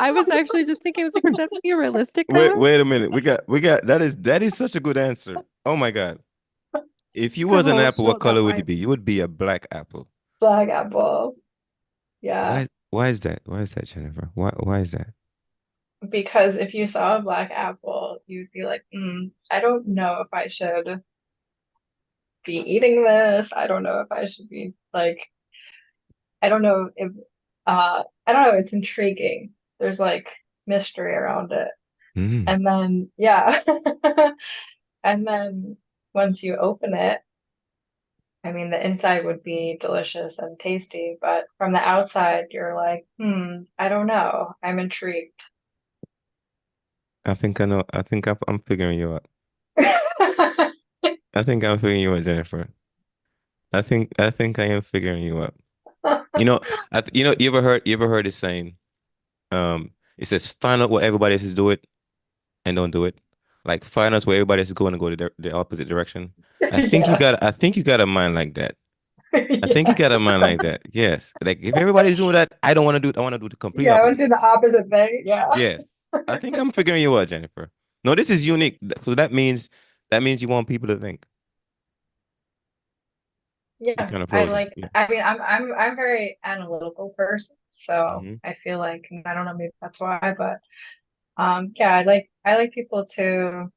I was actually just thinking, I was like, could that be a realistic Wait, color? wait a minute. We got that is such a good answer. Oh my God. If you I was an will apple, what show that color would you my be? You would be a black apple. Black apple. Yeah. Why is that? Why is that, Jennifer? Why is that? Because if you saw a black apple, you'd be like, I don't know if I should be eating this. I don't know if I should be like, I don't know if, I don't know, it's intriguing. There's like mystery around it. Mm. And then, yeah. And then once you open it, I mean, the inside would be delicious and tasty, but from the outside, you're like, I don't know. I'm intrigued. I think I know. I think I'm figuring you out. I think I'm figuring you out, Jennifer. I think I am figuring you out. You know, you ever heard it saying, it says find out what everybody else is doing and don't do it. Like find out where everybody else is going and go the opposite direction. Yeah. I think you got a mind like that. I think you got a Yes. mind like that. Yes. Like if everybody's doing that, I don't want to do it. I want to do the complete Yeah, I went opposite. to the opposite thing. Yeah. Yes. I think I'm figuring you out, Jennifer. No, this is unique. So that means you want people to think. You Yeah. kind of frozen. Yeah. I mean, I'm very analytical person, so Hmm. I feel like I don't know, maybe that's why, but yeah, I like people to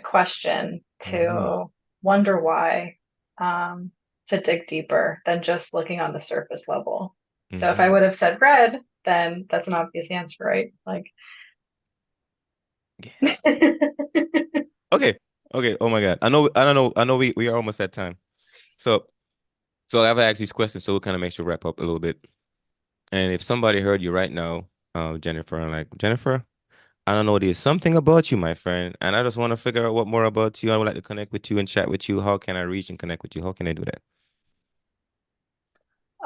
question, Hmm. to wonder why, um, to dig deeper than just looking on the surface level. So if I Hmm. would have said red, then that's an obvious answer, right? Like, Yeah. Okay. Okay. Oh my God. I know. I don't know. I know. We are almost at time. So I've asked these questions, so we'll kind of make sure wrap up a little bit. And if somebody heard you right now, Jennifer, and like Jennifer, I don't know, there's something about you, my friend, and I just want to figure out what more about you. I would like to connect with you and chat with you. How can I reach and connect with you? How can I do that?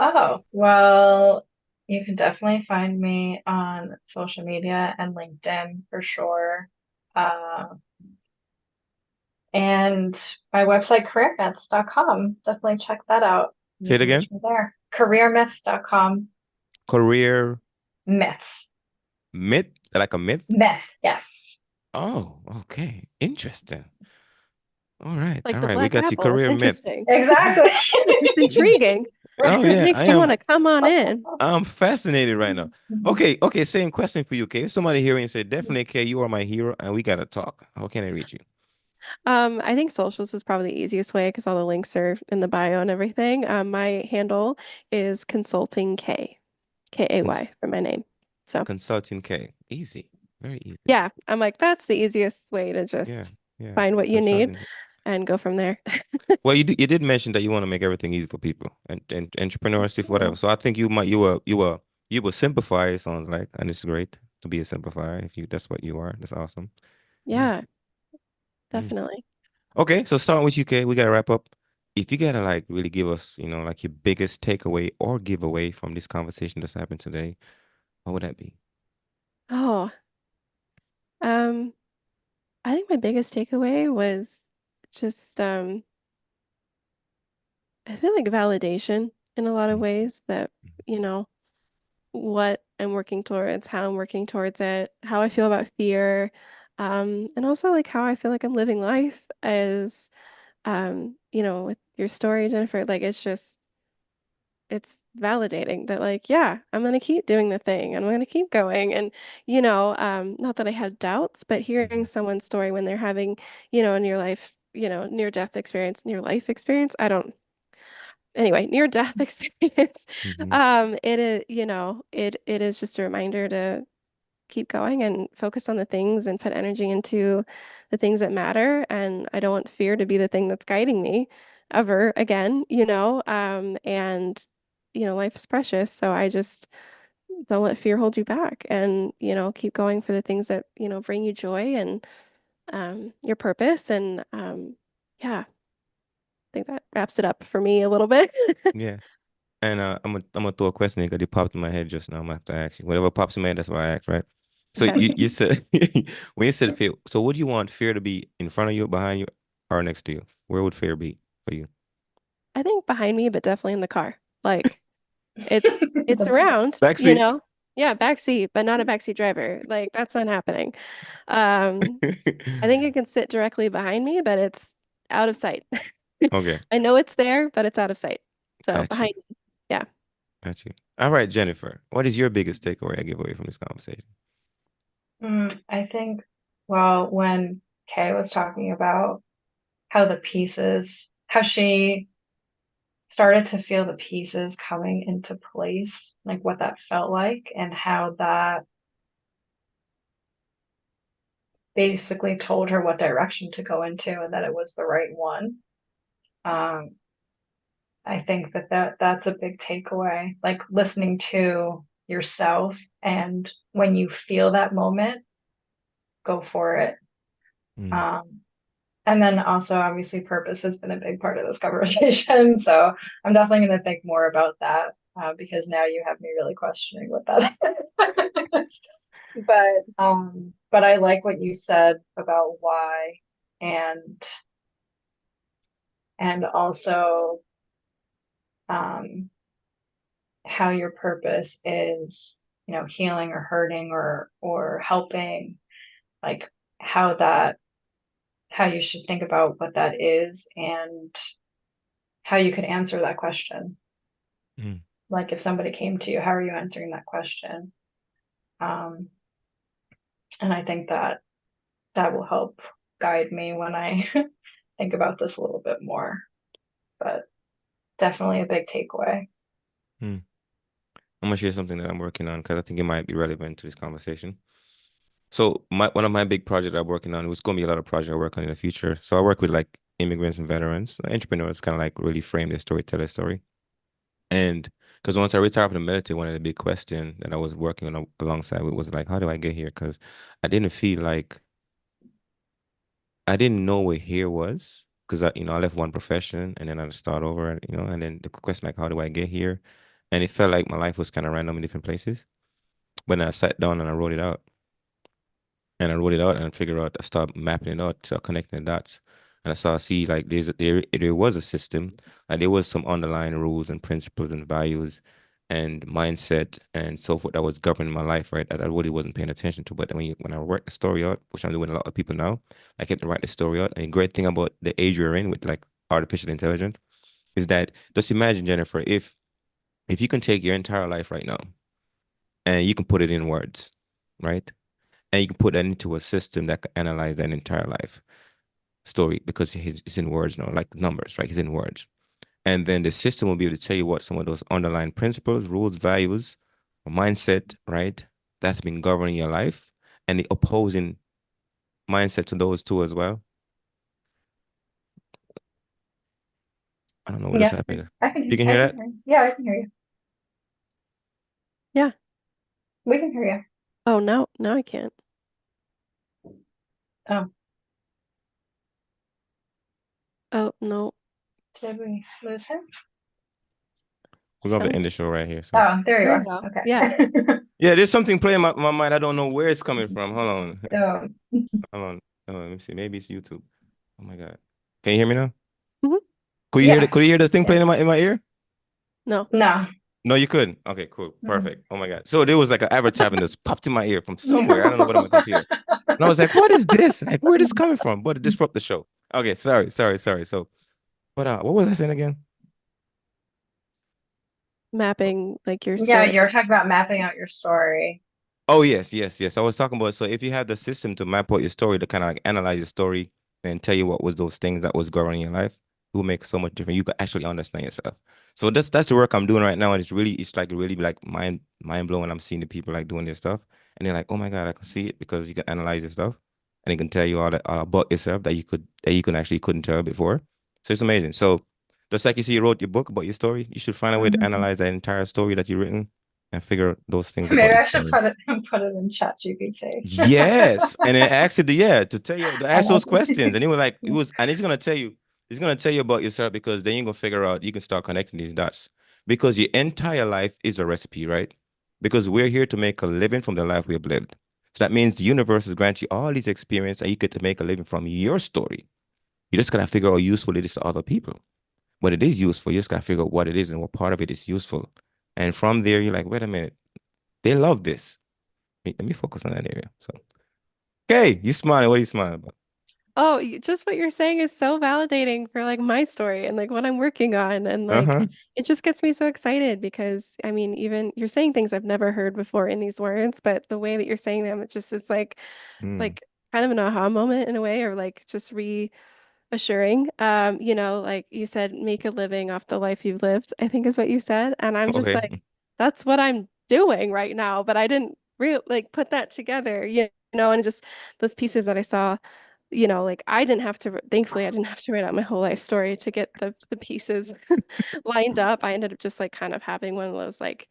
oh, well, you can definitely find me on social media and LinkedIn for sure. Uh, and my website, careermyths.com. Definitely check that out. Say You it can again. reach me there. Careermyths.com. Career Myths. myth, like a myth. Myth, yes. Oh, okay, interesting. All right, like all the right. We black got you. apple. It's Career myth. interesting. Exactly. It's intriguing. Oh It yeah, makes I you want am. to come on in. I'm fascinated right now. Okay, okay. Same question for you, okay? If somebody hearing and say, definitely, okay, you are my hero, and we gotta talk. How can I reach you? I think socials is probably the easiest way because all the links are in the bio and everything. My handle is consulting Kay Cons for my name. So Consulting K. Easy, very easy. yeah, I'm like, that's the easiest way to Yeah, just yeah. find what you need Consulting. and go from there. Well, you did mention that you want to make everything easy for people and entrepreneurs, stuff, whatever. So I think you will simplify. It sounds like, and it's great to be a simplifier. If you that's what you are, that's awesome. Yeah. Yeah, Mm. definitely. Okay, so starting with you, Kay, we gotta wrap up. If you gotta like really give us, like your biggest takeaway or giveaway from this conversation that's happened today, what would that be? Oh, um, I think my biggest takeaway was just I feel like validation in a lot of Mm, ways that, you know, what I'm working towards, how I'm working towards it, how I feel about fear, and also like how I feel like I'm living life as with your story, Jennifer, like it's validating that like, yeah, I'm gonna keep doing the thing and I'm gonna keep going. And, not that I had doubts, but hearing mhm, someone's story when they're having, in your life, near death experience, near life experience, I don't anyway, near death experience, mhm, it is, it is just a reminder to keep going and focus on the things and put energy into the things that matter. And I don't want fear to be the thing that's guiding me ever again, and life is precious. So I just don't let fear hold you back and, keep going for the things that, bring you joy and your purpose. And yeah, I think that wraps it up for me a little bit. yeah. And I'm gonna throw a question because it popped in my head just now. I'm gonna have to ask you. Whatever pops in my head, that's what I ask, right? So Okay. you said when you said fear, so would you want fear to be in front of you, behind you, or next to you? Where would fear be for you? I think behind me, but definitely in the car. Like it's That's it. around, Backseat. Yeah, backseat, but not a backseat driver. Like that's not happening. Um, I think it can sit directly behind me, but it's out of sight. Okay, I know it's there, but it's out of sight. So got you, behind me. Yeah. got you. All right, Jennifer, what is your biggest takeaway I give away from this conversation? I think, well, when Kay was talking about how she started to feel the pieces coming into place, like what that felt like, and how that basically told her what direction to go into and that it was the right one. Um, I think that's a big takeaway, like listening to yourself, and when you feel that moment, go for it. Mm, Um, and then also, obviously, purpose has been a big part of this conversation. So I'm definitely going to think more about that because now you have me really questioning what that is. But I like what you said about why, and and also um, how your purpose is, healing or hurting or helping, like how that how you should think about what that is and how you could answer that question. mm, Like if somebody came to you, how are you answering that question? Um, and I think that that will help guide me when I think about this a little bit more. But definitely a big takeaway. mm. I'm gonna share something that I'm working on because I think it might be relevant to this conversation. So my one of my big projects I'm working on, it was gonna be a lot of projects I work on in the future. So I work with like immigrants and veterans, entrepreneurs, kind of like really frame their story, tell their story. And because once I retired from the military, one of the big questions that I was working on alongside with was like, how do I get here? Because I didn't feel like I didn't know what here was. Because I left one profession and then I had to start over, and then the question like, how do I get here? And it felt like my life was kind of random in different places. But then I sat down and I wrote it out. And I wrote it out and figured out, I started mapping it out, start connecting the dots. And I saw, see, like there was a system, like there was some underlying rules and principles and values and mindset and so forth that was governing my life, right? That I really wasn't paying attention to. But then when I worked the story out, which I'm doing with a lot of people now, I kept to write the story out. And the great thing about the age we're in with like artificial intelligence is that just imagine, Jennifer, if you can take your entire life right now and you can put it in words, right? And you can put that into a system that can analyze that entire life story because it's in words now, like numbers, right? It's in words. And then the system will be able to tell you what some of those underlying principles, rules, values, mindset, right? That's been governing your life and the opposing mindset to those two as well. I don't know what just Yeah, happened. I can hear. You can I hear can that? hear you. Yeah, I can hear you. Yeah. We can hear you. Oh, now I can't. Oh, Oh, no. did we lose him? We're gonna have to Sounds end the show right here. So Oh, there you there you are. go. Yeah. Okay. yeah, there's something playing my mind. I don't know where it's coming from. Hold on. So, Hold on. Hold on. Let me see. Maybe it's YouTube. Oh my God. Can you hear me now? Mhm. yeah. Could you hear the thing Yeah. playing in my ear? No. No. No, you couldn't. Okay, cool. Mm. Perfect. Oh my God. So there was like an advertisement that's popped in my ear from somewhere. I don't know what on my computer. And I was like, what is this? Like, where this coming from? But it disrupt the show. Okay, sorry. So, but what was I saying again? Mapping like your Yeah, story. you're talking about mapping out your story. Oh yes. I was talking about so if you have the system to map out your story to kind of like analyze your story and tell you what was those things that was going on in your life, it will make so much difference. You can actually understand yourself. So that's the work I'm doing right now, and it's like really like mind blowing. I'm seeing the people like doing this stuff, and they're like, oh my God, I can see it because you can analyze your stuff, and it can tell you all that about yourself that you can actually couldn't tell before. So it's amazing. So just like you see, you wrote your book about your story, you should find a way to Mhm. analyze that entire story that you've written and figure those things about Maybe your I should story. put it in chat GPT. Yes, and then ask it, yeah, to tell you to I ask know. those questions, and and he's gonna tell you about yourself because then you're gonna figure out you can start connecting these dots because your entire life is a recipe, right? Because we're here to make a living from the life we have lived. So that means the universe has granted you all these experiences, and you get to make a living from your story. You just gotta figure out how useful it is to other people. But it is useful. You just gotta figure out what it is and what part of it is useful. And from there, you're like, wait a minute, they love this. Let me focus on that area. So. Okay, you smiling. What are you smiling about? Oh, just what you're saying is so validating for like my story and like what I'm working on. And like Uh-huh. it just gets me so excited because I mean, even you're saying things I've never heard before in these words, but the way that you're saying them, it just is Mm. like kind of an aha moment in a way, or like just reassuring. Like you said, make a living off the life you've lived, I think is what you said. And I'm just like, Okay. that's what I'm doing right now, but I didn't real like put that together, and just those pieces that I saw like I didn't have to, thankfully, I didn't have to write out my whole life story to get the pieces lined up. I ended up just like kind of having one of those like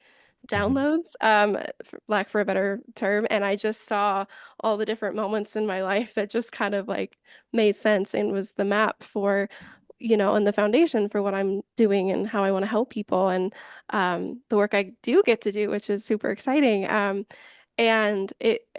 Mhm. downloads, for lack for a better term. And I just saw all the different moments in my life that just kind of like made sense and was the map for, and the foundation for what I'm doing and how I want to help people and the work I do get to do, which is super exciting. And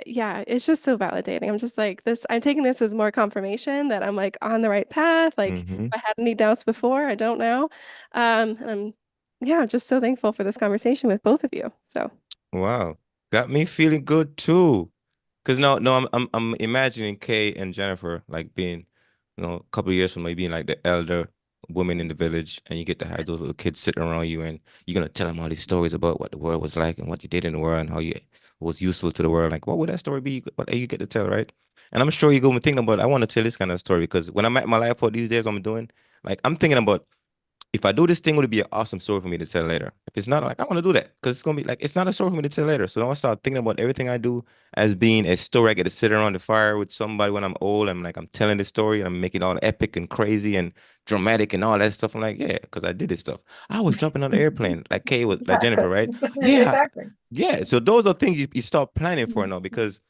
yeah, it's just so validating. I'm just like this, I'm taking this as more confirmation that I'm like on the right path. Like if Mhm. I had any doubts before, I don't now. And yeah, just so thankful for this conversation with both of you. So, Wow. Got me feeling good too. Cause no, I'm imagining Kay and Jennifer like being, a couple of years from now, being like the elder woman in the village, and you get to have those little kids sitting around you, and you're gonna tell them all these stories about what the world was like and what you did in the world and how you was useful to the world. Like, what would that story be? What you get to tell, right? And I'm sure you're going to think about, I want to tell this kind of story because when I'm at my life for these days, I'm doing, like, I'm thinking about if I do this thing, would it be an awesome story for me to tell later? If it's not, like, I want to do that because it's gonna be like it's not a story for me to tell later. So now I start thinking about everything I do as being a story. I get to sit around the fire with somebody when I'm old. I'm telling the story and I'm making it all epic and crazy and dramatic and all that stuff. I'm like, yeah, because I did this stuff. I was jumping on the airplane like Kay was like Exactly. Jennifer, right? Yeah, Exactly. yeah. So those are things you start planning for now because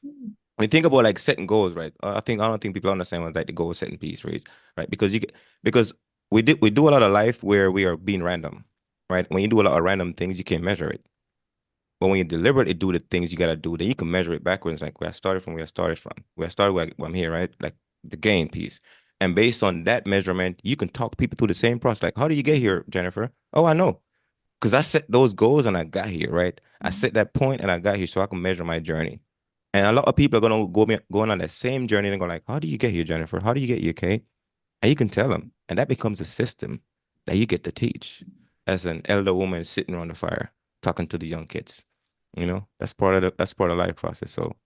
when you think about like setting goals, right? I don't think people understand what like the goal setting piece, right? Because we do a lot of life where we are being random, right? When you do a lot of random things, you can't measure it. But when you deliberately do the things you gotta do, then you can measure it backwards, like where I started where I'm here, right? Like the gain piece. And based on that measurement, you can talk people through the same process. Like, how do you get here, Jennifer? Oh, I know. Because I set those goals and I got here, right? I set that point and I got here so I can measure my journey. And a lot of people are gonna going on that same journey and go like, "How do you get here, Jennifer? How do you get here, Kay?" And you can tell them, and that becomes a system that you get to teach as an elder woman sitting around the fire talking to the young kids. That's part of the life process. So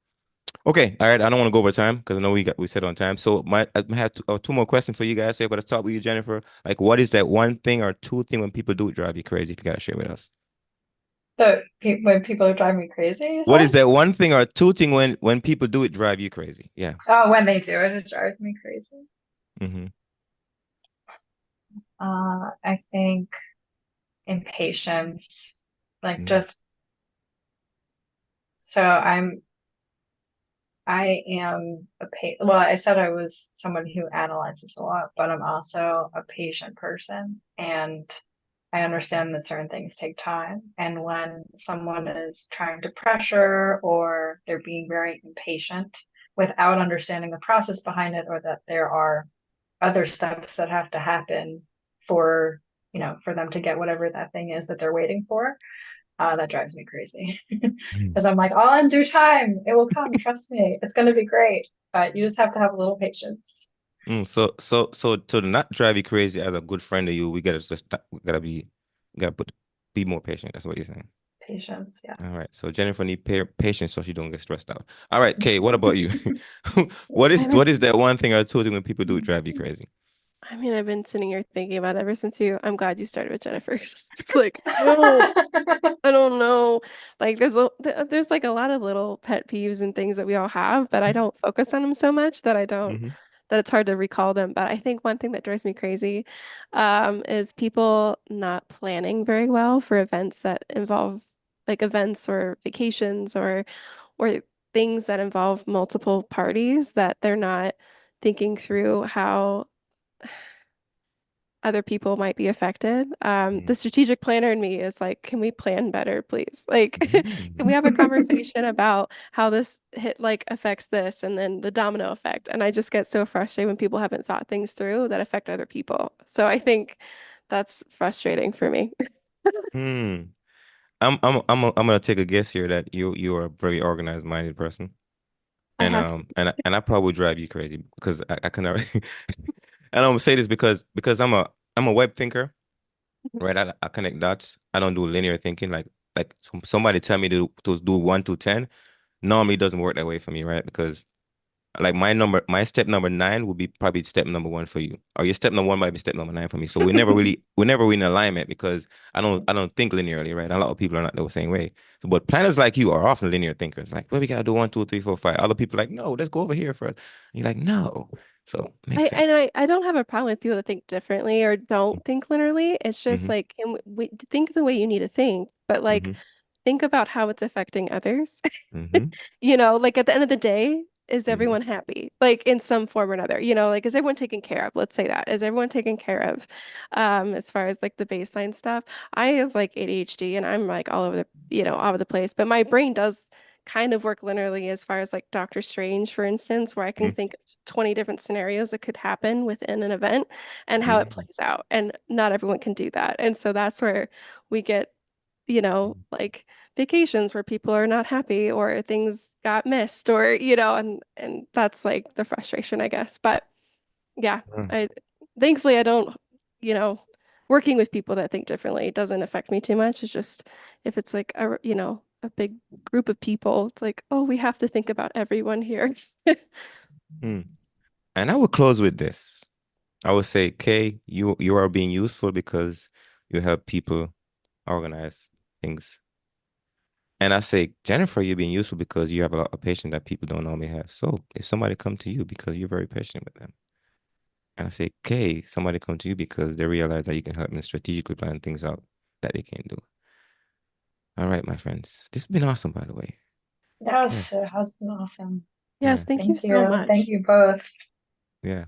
okay, all right. I don't want to go over time because I know we set on time. So I have two more questions for you guys. So I'm gonna start with you, Jennifer. Like, what is that one thing or two thing when people do it drive you crazy? If you gotta share with us. So when people are driving me crazy, you What said? is that one thing or two thing when people do it drive you crazy? Yeah. Oh, when they do it, it drives me crazy. Mm-hmm. I think impatience, like Mm-hmm. just I am well, I said I was someone who analyzes a lot, but I'm also a patient person, and I understand that certain things take time. And when someone is trying to pressure or they're being very impatient without understanding the process behind it, or that there are other steps that have to happen for, for them to get whatever that thing is that they're waiting for, that drives me crazy. Mm. Because I'm like, all in due time, it will come. Trust me, it's going to be great. But you just have to have a little patience. So to not drive you crazy as a good friend of you, we gotta just we gotta be more patient. That's what you're saying. Patience, All yes. right. So Jennifer need patience so she don't get stressed out. All right, Kay, what about you? What is I what is that one thing or two thing when people do drive you crazy? I mean, I've been sitting here thinking about it ever since I'm glad you started with Jennifer. 'Cause it's like, I don't know. Like there's like a lot of little pet peeves and things that we all have, but I don't focus on them so much that I don't Mm-hmm. that it's hard to recall them. But I think one thing that drives me crazy is people not planning very well for events that involve like events or vacations or things that involve multiple parties that they're not thinking through how other people might be affected. The strategic planner in me is like, can we plan better, please? Like, can we Mm-hmm. have a conversation about how this hit like affects this and then the domino effect? And I just get so frustrated when people haven't thought things through that affect other people. So I think that's frustrating for me. Hmm. I'm gonna take a guess here that you are a very organized minded person. I And have, I probably drive you crazy because I can never and I'm gonna say this because I'm a web thinker, right? I connect dots. I don't do linear thinking. Like somebody tell me to do 1 to 10. Normally it doesn't work that way for me, right? Because like my step number 9 would be probably step number 1 for you, or your step number 1 might be step number 9 for me. So we're never really in alignment because I don't think linearly, right? A lot of people are not the same way. So, but planners like you are often linear thinkers. Like, well, we gotta do 1, 2, 3, 4, 5. Other people are like, no, let's go over here first. And you're like, no. So makes sense. I don't have a problem with people that think differently or don't think linearly. It's just Mm-hmm. like, can we think the way you need to think, but like, Mm-hmm. think about how it's affecting others. Mm-hmm. Like at the end of the day, is Mm-hmm. everyone happy? Like in some form or another, like is everyone taken care of? Let's say that. Is everyone taken care of? As far as like the baseline stuff. I have like ADHD and I'm like all over the place, but my brain does kind of work linearly as far as like Doctor Strange, for instance, where I can think of 20 different scenarios that could happen within an event and how it Mm-hmm. plays out. And not everyone can do that. And so that's where we get like vacations where people are not happy or things got missed or and that's like the frustration, I guess. But yeah, Mm-hmm. I thankfully I don't, you know, working with people that think differently doesn't affect me too much. It's just if it's like a big group of people, it's like, oh, we have to think about everyone here. And I will close with this. I would say, Kay, you are being useful because you help people organize things. And I say, Jennifer, you're being useful because you have a lot of patience that people don't normally have. So if somebody come to you because you're very patient with them. And I say, Kay, somebody come to you because they realize that you can help them strategically plan things out that they can't do. All right, my friends. This has been awesome, by the way. Yes, Yes. it has been awesome. Yes, Yeah. thank you Thank so you. Thank much. you both. Yeah.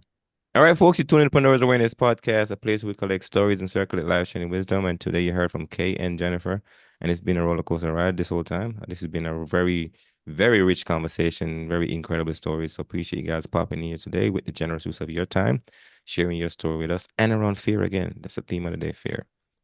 All right, folks, you tuned in to Pandora's Awareness Podcast, a place where we collect stories and circulate life-changing wisdom. And today you heard from Kay and Jennifer, and it's been a roller coaster ride this whole time. This has been a very, very rich conversation, very incredible stories. So appreciate you guys popping in here today with the generous use of your time, sharing your story with us, and around fear again. That's the theme of the day, fear.